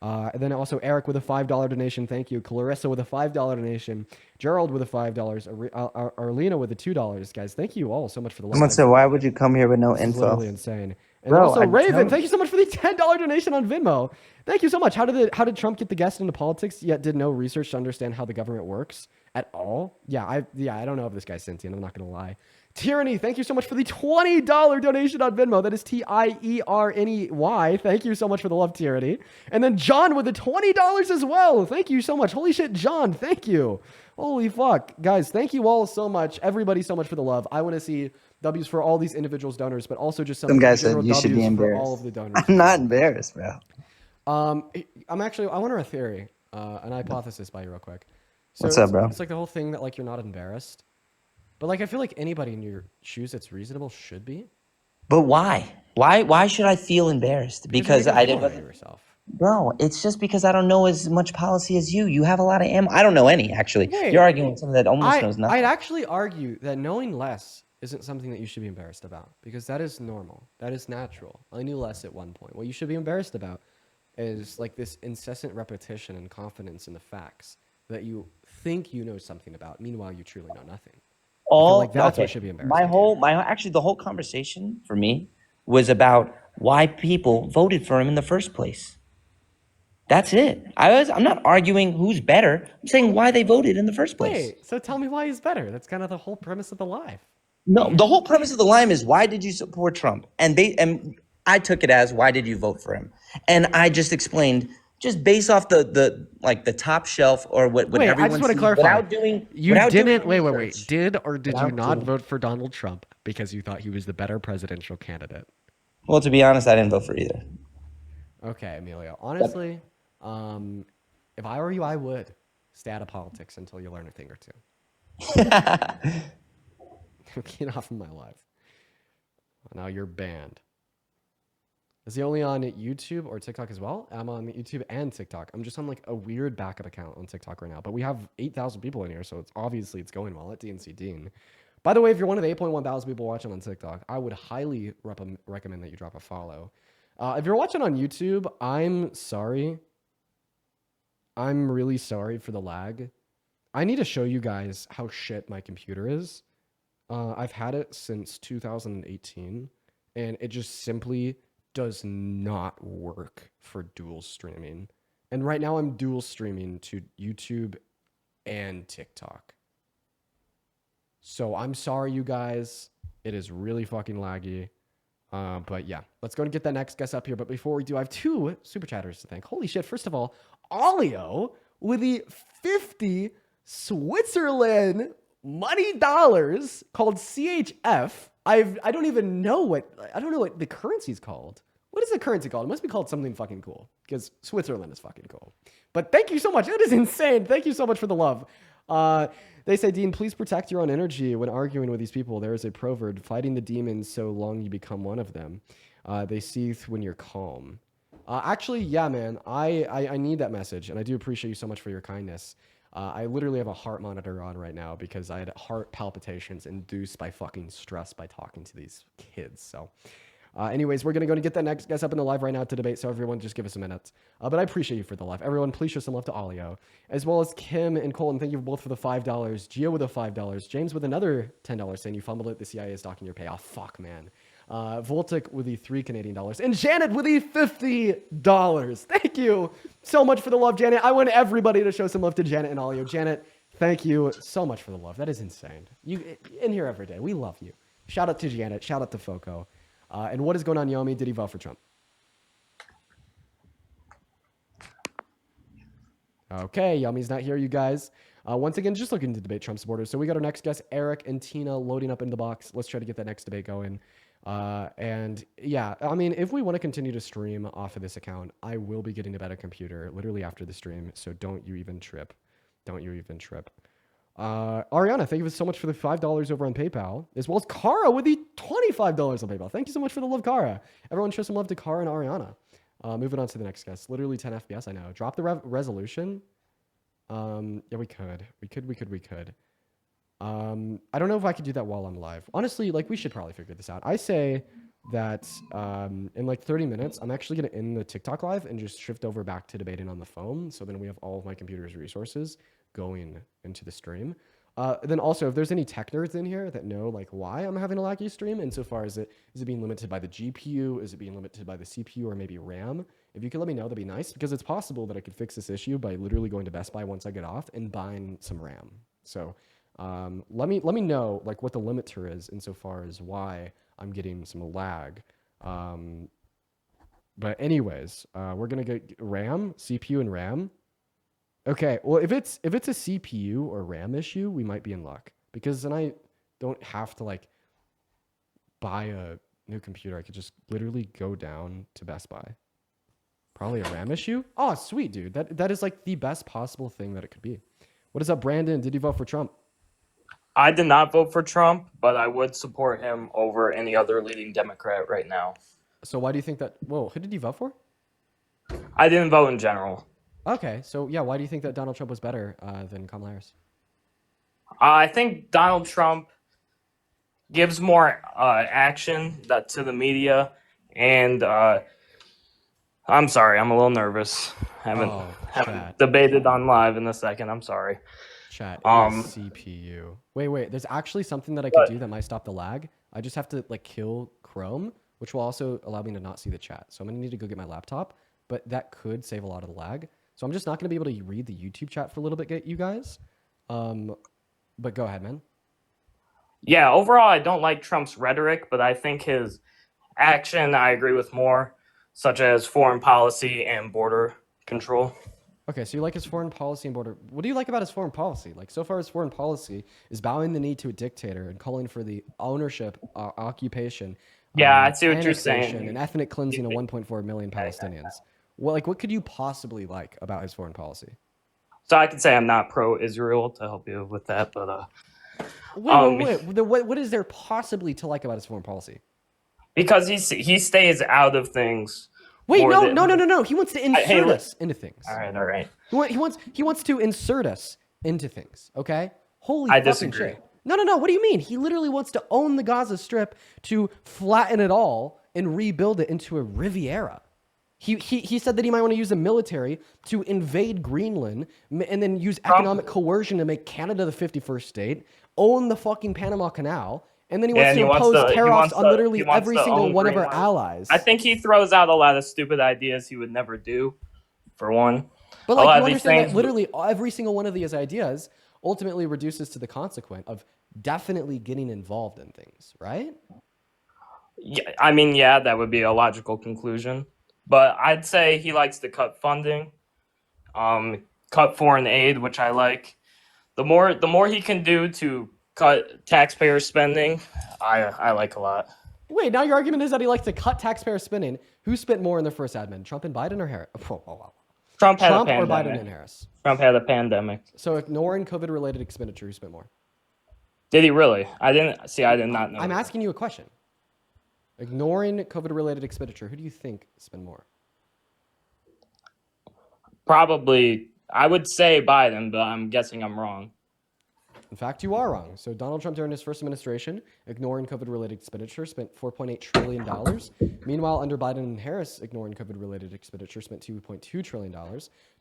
And then also Eric with a $5 donation. Thank you. Clarissa with a $5 donation. Gerald with a $5. Arlena with a $2. Guys, thank you all so much for the love. Someone said, "Why would you come here with no This is info?" literally insane. And Bro, also I Raven, don't- thank you so much for the $10 donation on Venmo. Thank you so much. How did Trump get the guest into politics yet did no research to understand how the government works at all? Yeah, I don't know if this guy's sentient. I'm not gonna lie. Tyranny, thank you so much for the $20 donation on Venmo. That is TIERNEY. Thank you so much for the love, Tyranny. And then John with the $20 as well. Thank you so much. Holy shit, John. Thank you. Holy fuck. Guys, thank you all so much. Everybody so much for the love. I want to see W's for all these individual donors, but also just Some guy said general you should be W's for all embarrassed. of the donors. I'm not embarrassed, bro. I wonder a theory, an hypothesis by you real quick. So What's up, bro? It's like the whole thing that like you're not embarrassed. But like I feel like anybody in your shoes that's reasonable should be. But why? Why should I feel embarrassed? Because you're I making a fool out of didn't. yourself. Bro, it's just because I don't know as much policy as you. You have a lot of ammo. I don't know any, actually. Wait, You're arguing with someone that almost knows nothing. I'd actually argue that knowing less isn't something that you should be embarrassed about because that is normal. That is natural. I knew less at one point. What you should be embarrassed about is like this incessant repetition and confidence in the facts that you think you know something about. Meanwhile, you truly know nothing. I feel like that's what should be embarrassing. Actually, the whole conversation for me was about why people voted for him in the first place. That's it. I'm not arguing who's better. I'm saying why they voted in the first place. Wait, so tell me why he's better. That's kind of the whole premise of the live. No, the whole premise of the line is why did you support Trump? And I took it as why did you vote for him? And I just explained just based off the top shelf or what Wait, everyone I just want to sees clarify. without doing You without doing didn't wait. research. Did or did you Without not doing- vote for Donald Trump because you thought he was the better presidential candidate? Well, to be honest, I didn't vote for either. Okay, Emilio. Honestly, if I were you, I would stay out of politics until you learn a thing or two. Get off of my life. Now you're banned. Is he only on YouTube or TikTok as well? I'm on YouTube and TikTok. I'm just on like a weird backup account on TikTok right now. But we have 8,000 people in here, so it's obviously it's going well at DNC Dean. By the way, if you're one of the 8.1 thousand people watching on TikTok, I would highly recommend that you drop a follow. If you're watching on YouTube, I'm sorry. I'm really sorry for the lag. I need to show you guys how shit my computer is. I've had it since 2018, and it just simply does not work for dual streaming. And right now I'm dual streaming to YouTube and TikTok. So I'm sorry, you guys. It is really fucking laggy. But yeah, let's go and get that next guest up here. But before we do, I have two super chatters to thank. Holy shit. First of all, Olio with the 50 Switzerland money dollars called CHF. I don't even know what the currency's called. What is the currency called? It must be called something fucking cool because Switzerland is fucking cool. But thank you so much. That is insane. Thank you so much for the love. They say, Dean, please protect your own energy when arguing with these people. There is a proverb, fighting the demons so long you become one of them. They seethe when you're calm. Actually, yeah, man, I need that message, and I do appreciate you so much for your kindness. I literally have a heart monitor on right now because I had heart palpitations induced by fucking stress by talking to these kids. So anyways, we're going to go and get that next guest up in the live right now to debate. So everyone just give us a minute. But I appreciate you for the live. Everyone, please show some love to Olio, as well as Kim and Colton. Thank you both for the $5. Gio with the $5. James with another $10 saying you fumbled it. The CIA is docking your pay. Oh, fuck, man. Voltic with the $3 Canadian. And Janet with the $50. Thank you so much for the love, Janet. I want everybody to show some love to Janet and Olio. Janet, thank you so much for the love. That is insane. You in here every day. We love you. Shout out to Janet. Shout out to Foco. And what is going on, Yomi? Did he vote for Trump? Okay, Yummy's not here, you guys. Once again, just looking to debate Trump supporters. So we got our next guest, Eric and Tina, loading up in the box. Let's try to get that next debate going. And yeah, I mean, if we want to continue to stream off of this account, I will be getting a better computer literally after the stream. So don't you even trip. Don't you even trip. Ariana, thank you so much for the $5 over on PayPal, as well as Kara with the $25 on PayPal. Thank you so much for the love, Kara. Everyone show some love to Kara and Ariana. Moving on to the next guest. Literally 10 FPS. I know. Drop the resolution. Yeah, we could. I don't know if I could do that while I'm live. Honestly, like we should probably figure this out. I say that in like 30 minutes, I'm actually gonna end the TikTok live and just shift over back to debating on the phone. So then we have all of my computer's resources going into the stream. Then also, if there's any tech nerds in here that know like why I'm having a laggy stream, insofar as is it being limited by the GPU, is it being limited by the CPU, or maybe RAM? If you could let me know, that'd be nice, because it's possible that I could fix this issue by literally going to Best Buy once I get off and buying some RAM. So let me know like what the limiter is insofar as why I'm getting some lag. But anyways, we're gonna get RAM, CPU, and RAM. Okay, well if it's a CPU or RAM issue, we might be in luck, because then I don't have to like buy a new computer. I could just literally go down to Best Buy. Probably a RAM issue. Oh, sweet, dude. That is like the best possible thing that it could be. What is up, Brandon? Did you vote for Trump? I did not vote for Trump, but I would support him over any other leading Democrat right now. So why do you think that? Whoa, who did you vote for? I didn't vote in general. Okay, so yeah, why do you think that Donald Trump was better than Kamala Harris? I think Donald Trump gives more action to the media, and I'm sorry, I'm a little nervous. Haven't debated on live in a second. I'm sorry. Chat CPU. Wait. There's actually something that I could do that might stop the lag. I just have to like kill Chrome, which will also allow me to not see the chat. So I'm gonna need to go get my laptop, but that could save a lot of the lag. So I'm just not gonna be able to read the YouTube chat for a little bit, you guys. But go ahead, man. Yeah, overall, I don't like Trump's rhetoric, but I think his action I agree with more, such as foreign policy and border control. Okay, so you like his foreign policy and border. What do you like about his foreign policy? Like, so far, his foreign policy is bowing the knee to a dictator and calling for the ownership, occupation, Yeah, I see what you're saying. and ethnic cleansing of 1.4 million Palestinians. Well, like, what could you possibly like about his foreign policy? So I could say I'm not pro-Israel to help you with that, but wait. What is there possibly to like about his foreign policy? because he stays out of things. Wait, no. He wants to insert us into things. All right. He wants to insert us into things. Okay. Holy I fucking disagree. shit. No. What do you mean? He literally wants to own the Gaza Strip to flatten it all and rebuild it into a Riviera. He said that he might want to use the military to invade Greenland and then use economic coercion to make Canada the 51st state, own the fucking Panama Canal, and then he wants to impose tariffs on literally every single one of our allies. I think he throws out a lot of stupid ideas he would never do, for one. But like, you understand that literally every single one of these ideas ultimately reduces to the consequence of definitely getting involved in things, right? Yeah, I mean, yeah, that would be a logical conclusion. But I'd say he likes to cut funding, cut foreign aid, which I like. The more he can do to cut taxpayer spending, I like a lot. Wait, now your argument is that he likes to cut taxpayer spending. Who spent more in their first admin, Trump and Biden or Harris? Trump had Trump a or pandemic. Biden and Harris? Trump had a pandemic. So ignoring COVID-related expenditure, who spent more? Did he really? I did not know. I'm asking you a question. Ignoring COVID-related expenditure, who do you think spend more? Probably, I would say Biden, but I'm guessing I'm wrong. In fact, you are wrong. So Donald Trump during his first administration, ignoring COVID-related expenditure, spent $4.8 trillion. Meanwhile, under Biden and Harris, ignoring COVID-related expenditure, spent $2.2 trillion.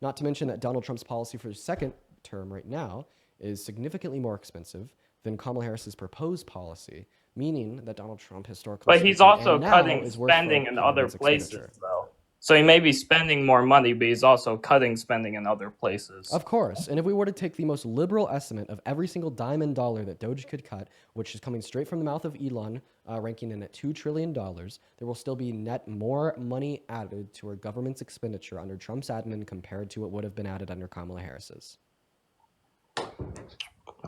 Not to mention that Donald Trump's policy for his second term right now is significantly more expensive than Kamala Harris's proposed policy, meaning that Donald Trump historically... But he's also cutting spending in other places, though. So he may be spending more money, but he's also cutting spending in other places. Of course. And if we were to take the most liberal estimate of every single dime and dollar that Doge could cut, which is coming straight from the mouth of Elon, ranking in at $2 trillion, there will still be net more money added to our government's expenditure under Trump's admin compared to what would have been added under Kamala Harris's.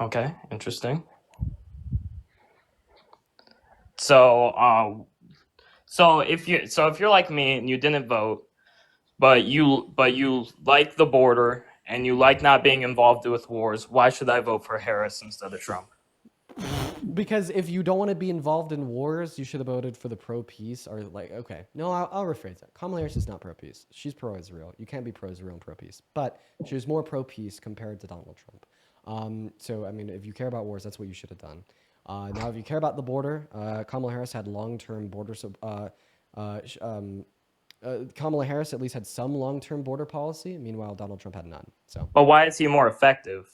Okay, interesting. So if you're like me and you didn't vote, but you like the border and you like not being involved with wars, why should I vote for Harris instead of Trump? Because if you don't want to be involved in wars, you should have voted for the pro-peace or like, okay. No, I'll rephrase that. Kamala Harris is not pro-peace. She's pro-Israel. You can't be pro-Israel and pro-peace. But she was more pro-peace compared to Donald Trump. So, I mean, if you care about wars, that's what you should have done. Now, if you care about the border, Kamala Harris had long-term border... Kamala Harris at least had some long-term border policy. Meanwhile, Donald Trump had none. So, But why is he more effective?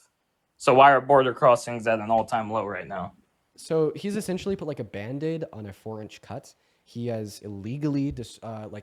So why are border crossings at an all-time low right now? so he's essentially put like a Band-Aid on a 4-inch cut. He has illegally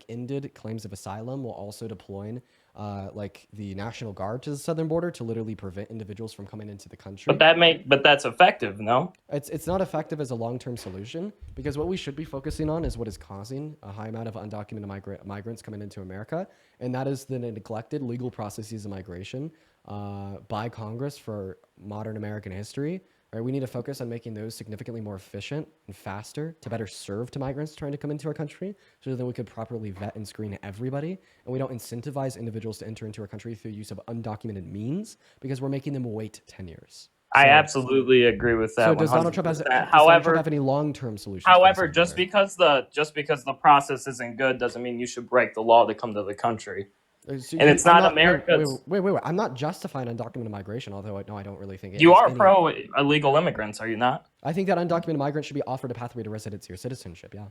ended claims of asylum while also deploying like the National Guard to the southern border to literally prevent individuals from coming into the country. But that's effective, no? It's not effective as a long-term solution because what we should be focusing on is what is causing a high amount of undocumented migrants coming into America, and that is the neglected legal processes of migration by Congress for modern American history. Right? We need to focus on making those significantly more efficient and faster to better serve to migrants trying to come into our country so that we could properly vet and screen everybody. And we don't incentivize individuals to enter into our country through use of undocumented means because we're making them wait 10 years. I absolutely agree with that. So does Donald Trump have any long-term solutions? However, just because the process isn't good doesn't mean you should break the law to come to the country. So and it's not America's. Wait. I'm not justifying undocumented migration, although I don't really think it you is are pro illegal immigrants, are you not? I think that undocumented migrants should be offered a pathway to residency or citizenship. Yeah.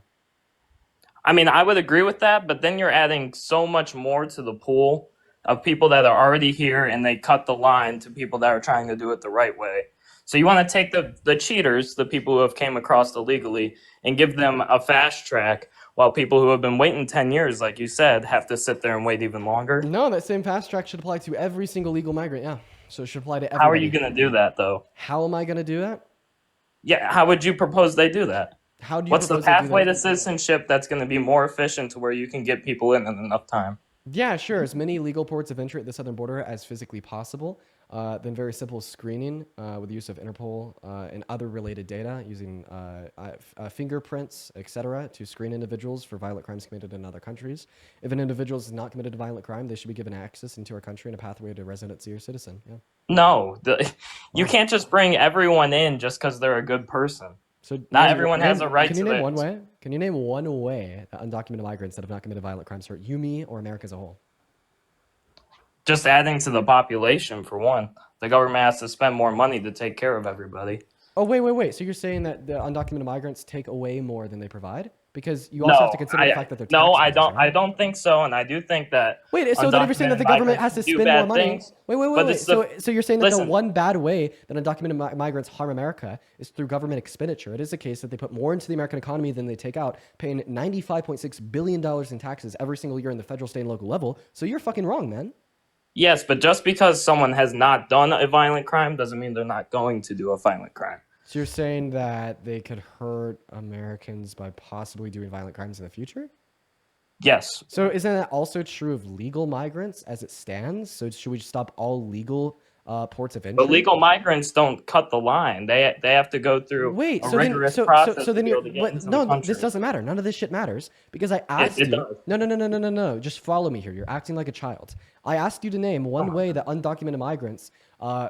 I mean, I would agree with that, but then you're adding so much more to the pool of people that are already here, and they cut the line to people that are trying to do it the right way. So you want to take the cheaters, the people who have came across illegally, and give them a fast track, while people who have been waiting 10 years, like you said, have to sit there and wait even longer. No, that same fast track should apply to every single legal migrant. Yeah. So it should apply to everybody. How are you going to do that, though? How am I going to do that? Yeah, how would you propose they do that? How do you What's the pathway to citizenship that's going to be more efficient to where you can get people in enough time? Yeah, sure. As many legal ports of entry at the southern border as physically possible. Then very simple screening with the use of Interpol and other related data using fingerprints, etc., to screen individuals for violent crimes committed in other countries. If an individual has not committed a violent crime, they should be given access into our country and a pathway to residency or citizen. Yeah. No, you can't just bring everyone in just because they're a good person. So not everyone has a right to name one way? Can you name one way that undocumented migrants that have not committed violent crimes hurt you, me, or America as a whole? Just adding to the population, for one. The government has to spend more money to take care of everybody. Oh, wait. So you're saying that the undocumented migrants take away more than they provide? Because you also have to consider the fact that they're taxpayers, right? I don't think so, and I do think that... Wait, so then you're saying that the government has to spend more money? Things, wait. So you're saying that the one bad way that undocumented migrants harm America is through government expenditure. It is the case that they put more into the American economy than they take out, paying $95.6 billion in taxes every single year in the federal, state, and local level. So you're fucking wrong, man. Yes, but just because someone has not done a violent crime doesn't mean they're not going to do a violent crime. So you're saying that they could hurt Americans by possibly doing violent crimes in the future? Yes. So isn't that also true of legal migrants as it stands? So should we stop all legal ports of entry? But legal migrants don't cut the line. They have to go through a rigorous process to be able to get into the country. This doesn't matter. None of this shit matters because I asked you. Does. No. Just follow me here. You're acting like a child. I asked you to name one way that undocumented migrants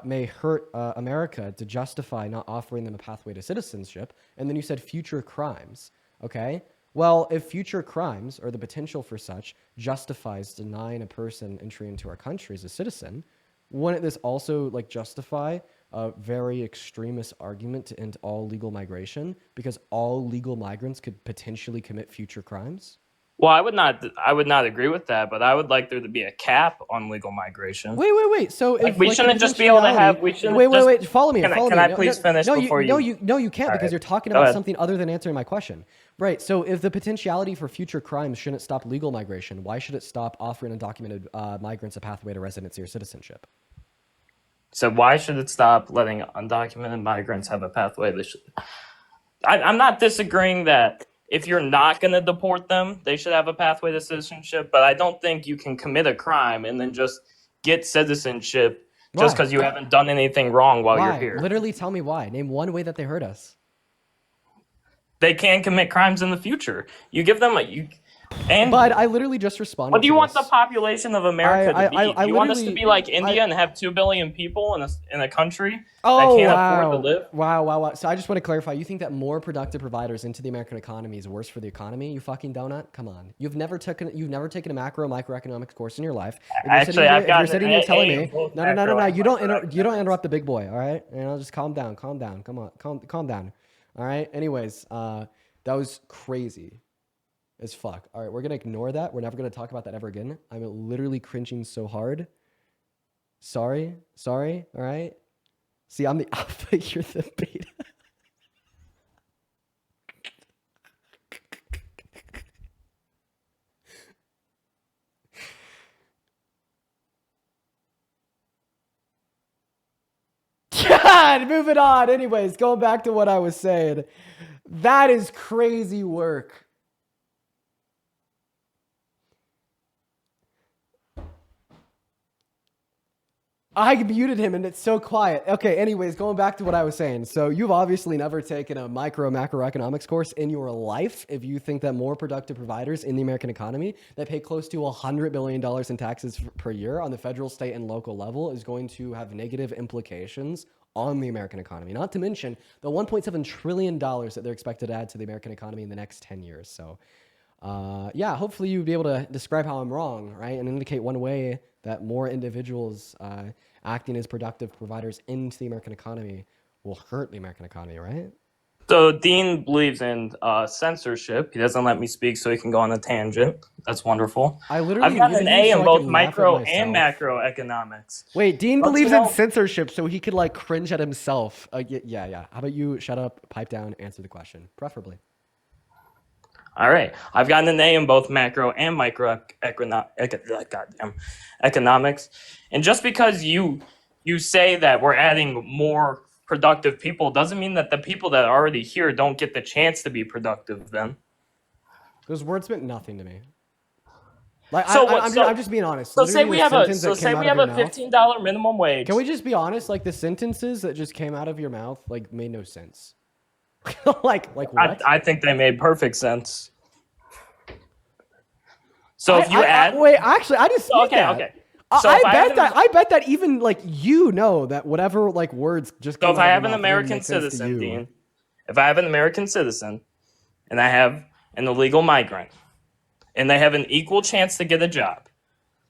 may hurt America to justify not offering them a pathway to citizenship, and then you said future crimes. Okay. Well, if future crimes or the potential for such justifies denying a person entry into our country as a citizen, wouldn't this also justify a very extremist argument to end all legal migration because all legal migrants could potentially commit future crimes? Well, I would not agree with that, but I would like there to be a cap on legal migration. Wait. So if we shouldn't just be able to have. We shouldn't. Wait. Follow me. Can I please finish before you? No, you can't because you're talking about something other than answering my question. Right. So if the potentiality for future crimes shouldn't stop legal migration, why should it stop offering undocumented migrants a pathway to residency or citizenship? So why should it stop letting undocumented migrants have a pathway? I'm not disagreeing that if you're not going to deport them, they should have a pathway to citizenship. But I don't think you can commit a crime and then just get citizenship just because you haven't done anything wrong while you're here. Literally tell me why. Name one way that they hurt us. They can commit crimes in the future. You give them And But I literally just responded. what do you to want the this. population of America to be? I Do you want us to literally- be like India and have 2 billion people in a country that Oh can't wow! afford to live? Wow! So I just want to clarify. You think that more productive providers into the American economy is worse for the economy? You fucking donut! Come on! You've never taken a microeconomics course in your life. Actually, I've gotten If you're sitting an here telling A in me, both no. macro and You don't microeconomics. interrupt the big boy. All right? And I'll just calm down. Come on, calm down. All right. Anyways, that was crazy as fuck. All right, we're gonna ignore that. We're never gonna talk about that ever again. I'm literally cringing so hard. Sorry. All right. See, I'm the alpha. You're the beta. God, moving on. Anyways, going back to what I was saying. That is crazy work. I muted him and it's so quiet. Okay, anyways, going back to what I was saying. So you've obviously never taken a macroeconomics course in your life if you think that more productive providers in the American economy that pay close to $100 billion in taxes per year on the federal, state, and local level is going to have negative implications on the American economy. Not to mention the $1.7 trillion that they're expected to add to the American economy in the next 10 years. So yeah, hopefully you'd be able to describe how I'm wrong, right? And indicate one way that more individuals acting as productive providers into the American economy will hurt the American economy, right? So Dean believes in censorship. He doesn't let me speak so he can go on a tangent. That's wonderful. I literally I've gotten an muted you A so in I both could laugh at micro and myself. macroeconomics. Wait, Dean Don't believes you in know- censorship so he could like cringe at himself. Yeah. How about you shut up, pipe down, answer the question, preferably. All right. I've gotten an A in both macro and economics. And just because you say that we're adding more productive people doesn't mean that the people that are already here don't get the chance to be productive then. Those words meant nothing to me. Like, So I'm just being honest. So say Literally, we the have a sentence that came out of your mouth- $15 minimum wage. Can we just be honest? Like the sentences that just came out of your mouth, like made no sense. like what? I think they made perfect sense. So if you add wait, actually, I dispute that. Okay. So I bet that even like you know that whatever like words just. So came if out I of have your an mouth didn't American make sense to citizen, you. Dean, if I have an American citizen and I have an illegal migrant and they have an equal chance to get a job,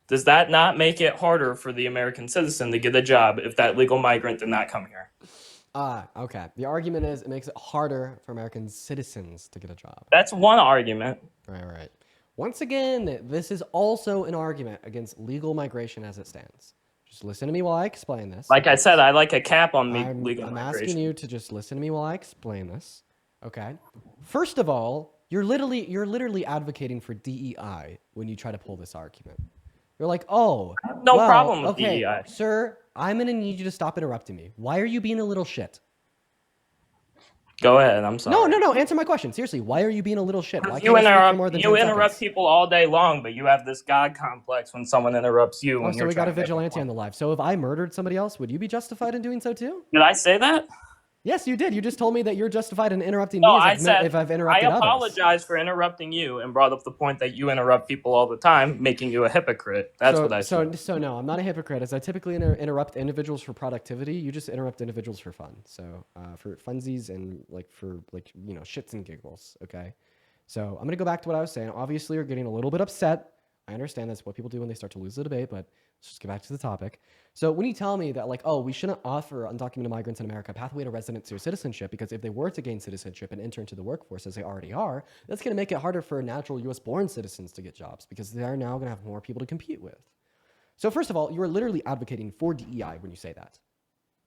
does that not make it harder for the American citizen to get a job if that legal migrant did not come here? Okay. The argument is it makes it harder for American citizens to get a job. That's one argument. Right. Once again, this is also an argument against legal migration as it stands. Just listen to me while I explain this. Like I said, I like a cap on legal I'm migration. asking you to just listen to me while I explain this. Okay. First of all, you're literally advocating for DEI when you try to pull this argument. You're like, oh, No problem with okay, DEI. sir, I'm gonna need you to stop interrupting me. Why are you being a little shit? Go ahead. I'm sorry. No. Answer my question. Seriously, why are you being a little shit? Why You can't I speak for more than 10 interrupt seconds? people all day long, but you have this God complex when someone interrupts you. Oh, so we got a vigilante on the live. So if I murdered somebody else, would you be justified in doing so too? Did I say that? Yes, you did. You just told me that you're justified in interrupting No, me I if said I've interrupted I others. apologize for interrupting you and brought up the point that you interrupt people all the time, making you a hypocrite. That's what I said. So no, I'm not a hypocrite. As I typically interrupt individuals for productivity, you just interrupt individuals for fun. So for funsies and for shits and giggles. Okay. So I'm gonna go back to what I was saying. Obviously, you're getting a little bit upset. I understand that's what people do when they start to lose the debate, but let's just get back to the topic. So when you tell me that we shouldn't offer undocumented migrants in America a pathway to residency or citizenship because if they were to gain citizenship and enter into the workforce as they already are, that's going to make it harder for natural U.S. born citizens to get jobs because they are now going to have more people to compete with. So first of all, you're literally advocating for DEI when you say that.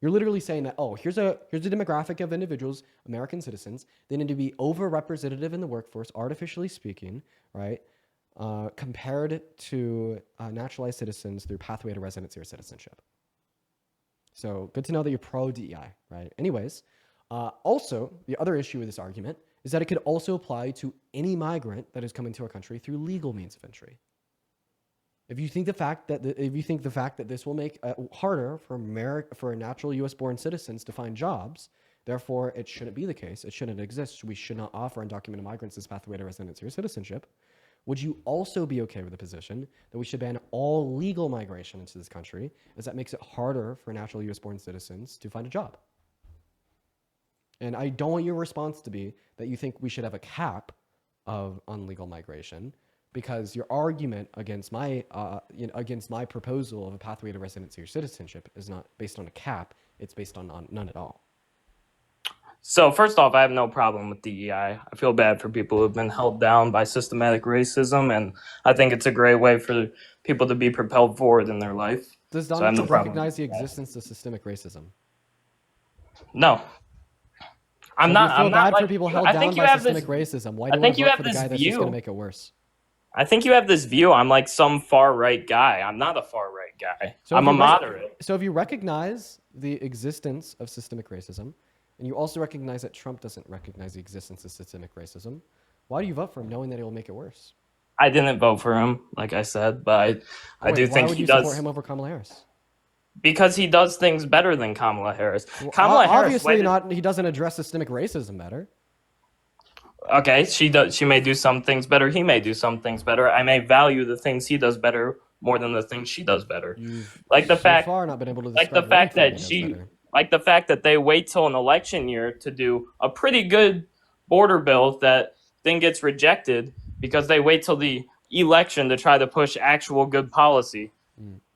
You're literally saying that, here's a demographic of individuals, American citizens. They need to be overrepresented in the workforce, artificially speaking, right? Compared to naturalized citizens through pathway to residency or citizenship. So good to know that you're pro DEI, right? Anyways, also the other issue with this argument is that it could also apply to any migrant that is coming to our country through legal means of entry. If you think the fact that this will make it harder for natural U.S. born citizens to find jobs, therefore it shouldn't be the case. It shouldn't exist. We should not offer undocumented migrants this pathway to residency or citizenship. would you also be okay with the position that we should ban all legal migration into this country, as that makes it harder for natural US-born citizens to find a job? And I don't want your response to be that you think we should have a cap of unlegal migration, because your argument against my proposal of a pathway to residency or citizenship is not based on a cap; it's based on none at all. So first off, I have no problem with DEI. I feel bad for people who have been held down by systematic racism, and I think it's a great way for people to be propelled forward in their life. Does So I Donald have no Trump problem recognize the with that. existence of systemic racism? No. I'm So not. if you feel I'm not bad like for people you. held I down think you by have this. systemic racism, why I do you want think to you vote have for the this guy that's just going to view. make it worse? I think you have this view. I'm like some far right guy. I'm not a far right guy. So I'm if a you moderate. So if you recognize the existence of systemic racism, and you also recognize that Trump doesn't recognize the existence of systemic racism, why do you vote for him knowing that it will make it worse? I didn't vote for him, like I said, but I do Why think would he you support does him over Kamala Harris? because he does things better than Kamala Harris. Well, Kamala Harris, obviously not. He doesn't address systemic racism better. Okay, she does. She may do some things better. He may do some things better. I may value the things he does better more than the things she does better. You've Like the so fact, far not been able to like the describe one fact thing that he does she, better. like the fact that they wait till an election year to do a pretty good border bill that then gets rejected because they wait till the election to try to push actual good policy.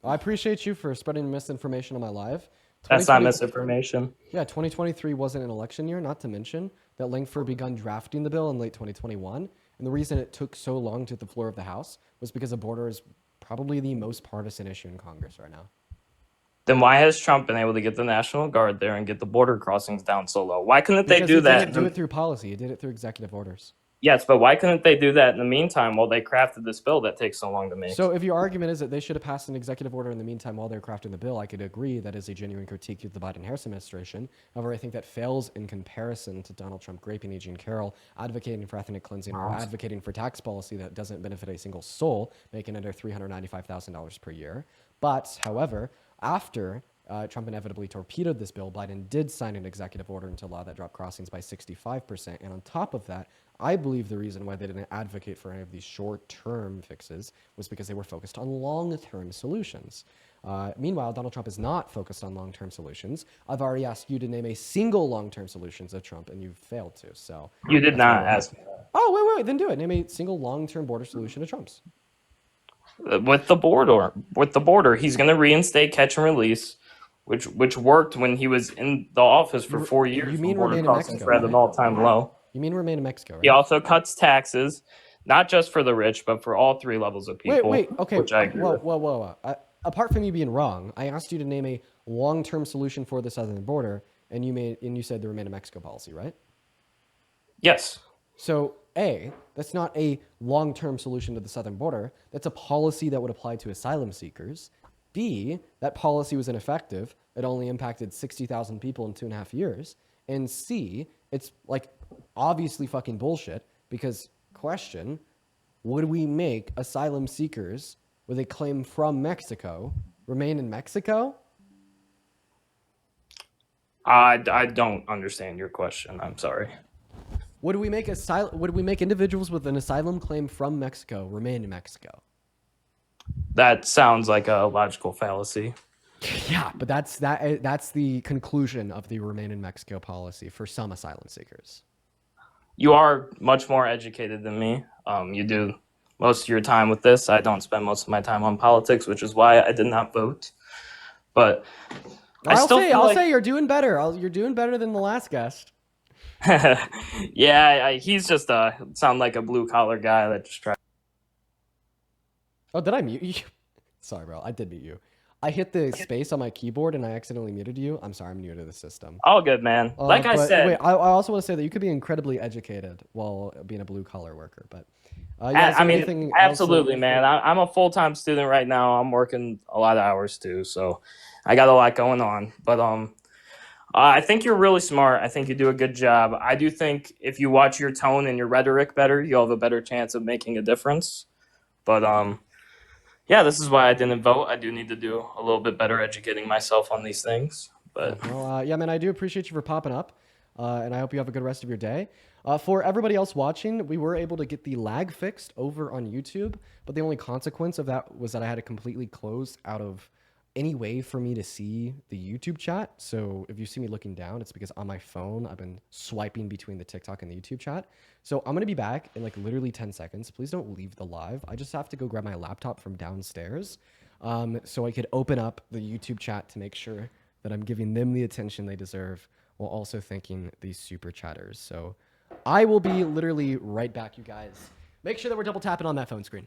I appreciate you for spreading misinformation on my live. That's not 2020 misinformation. Yeah, 2023 wasn't an election year, not to mention that Langford begun drafting the bill in late 2021. And the reason it took so long to hit the floor of the House was because the border is probably the most partisan issue in Congress right now. Then why has Trump been able to get the National Guard there and get the border crossings down so low? Why couldn't they Because do he that? didn't do it through policy. He did it through executive orders. Yes, but why couldn't they do that in the meantime while they crafted this bill that takes so long to make? So if your argument is that they should have passed an executive order in the meantime while they're crafting the bill, I could agree that is a genuine critique of the Biden-Harris administration. However, I think that fails in comparison to Donald Trump graping Eugene Carroll, advocating for ethnic cleansing, or advocating for tax policy that doesn't benefit a single soul, making under $395,000 per year. But, however, after Trump inevitably torpedoed this bill, Biden did sign an executive order into law that dropped crossings by 65%. And on top of that, I believe the reason why they didn't advocate for any of these short-term fixes was because they were focused on long-term solutions. Meanwhile, Donald Trump is not focused on long-term solutions. I've already asked you to name a single long-term solutions of Trump, and you've failed to. So You did that's not where we're at. ask me that. Oh, wait, then do it. Name a single long-term border solution to Trump's. With the border, he's going to reinstate catch and release, which worked when he was in the office for 4 years. You when mean border remain in crossings Mexico, were at an right? all-time low. You mean remain in Mexico, He right? also cuts taxes, not just for the rich, but for all three levels of people. Wait, okay. Which I agree with. Whoa. Apart from you being wrong, I asked you to name a long-term solution for the southern border, and you said the remain in Mexico policy, right? Yes. So, A, that's not a long-term solution to the southern border. That's a policy that would apply to asylum seekers. B, that policy was ineffective. It only impacted 60,000 people in 2.5 years. And C, it's like obviously fucking bullshit because question, would we make asylum seekers with a claim from Mexico remain in Mexico? I don't understand your question. I'm sorry. Would we make individuals with an asylum claim from Mexico remain in Mexico? That sounds like a logical fallacy. Yeah, but that's the conclusion of the remain in Mexico policy for some asylum seekers. You are much more educated than me. You do most of your time with this. I don't spend most of my time on politics, which is why I did not vote. But I'll say you're doing better. You're doing better than the last guest. Yeah, he's just sound like a blue collar guy that just tried. Oh, did I mute you? Sorry, bro. I did mute you. I hit the space on my keyboard and I accidentally muted you. I'm sorry. I'm new to the system. All good, man. Like I said. Wait, I also want to say that you could be incredibly educated while being a blue collar worker. But yeah, I mean, absolutely, man. I'm a full-time student right now. I'm working a lot of hours too, so I got a lot going on. But I think you're really smart. I think you do a good job. I do think if you watch your tone and your rhetoric better, you'll have a better chance of making a difference. But yeah, this is why I didn't vote. I do need to do a little bit better educating myself on these things. But well, yeah, man, I do appreciate you for popping up. and I hope you have a good rest of your day. For everybody else watching, we were able to get the lag fixed over on YouTube, but the only consequence of that was that I had to completely close out of any way for me to see the YouTube chat. So if you see me looking down, it's because on my phone, I've been swiping between the TikTok and the YouTube chat. So I'm going to be back in like literally 10 seconds. Please don't leave the live. I just have to go grab my laptop from downstairs so I could open up the YouTube chat to make sure that I'm giving them the attention they deserve while also thanking these super chatters. So I will be literally right back, you guys. Make sure that we're double tapping on that phone screen.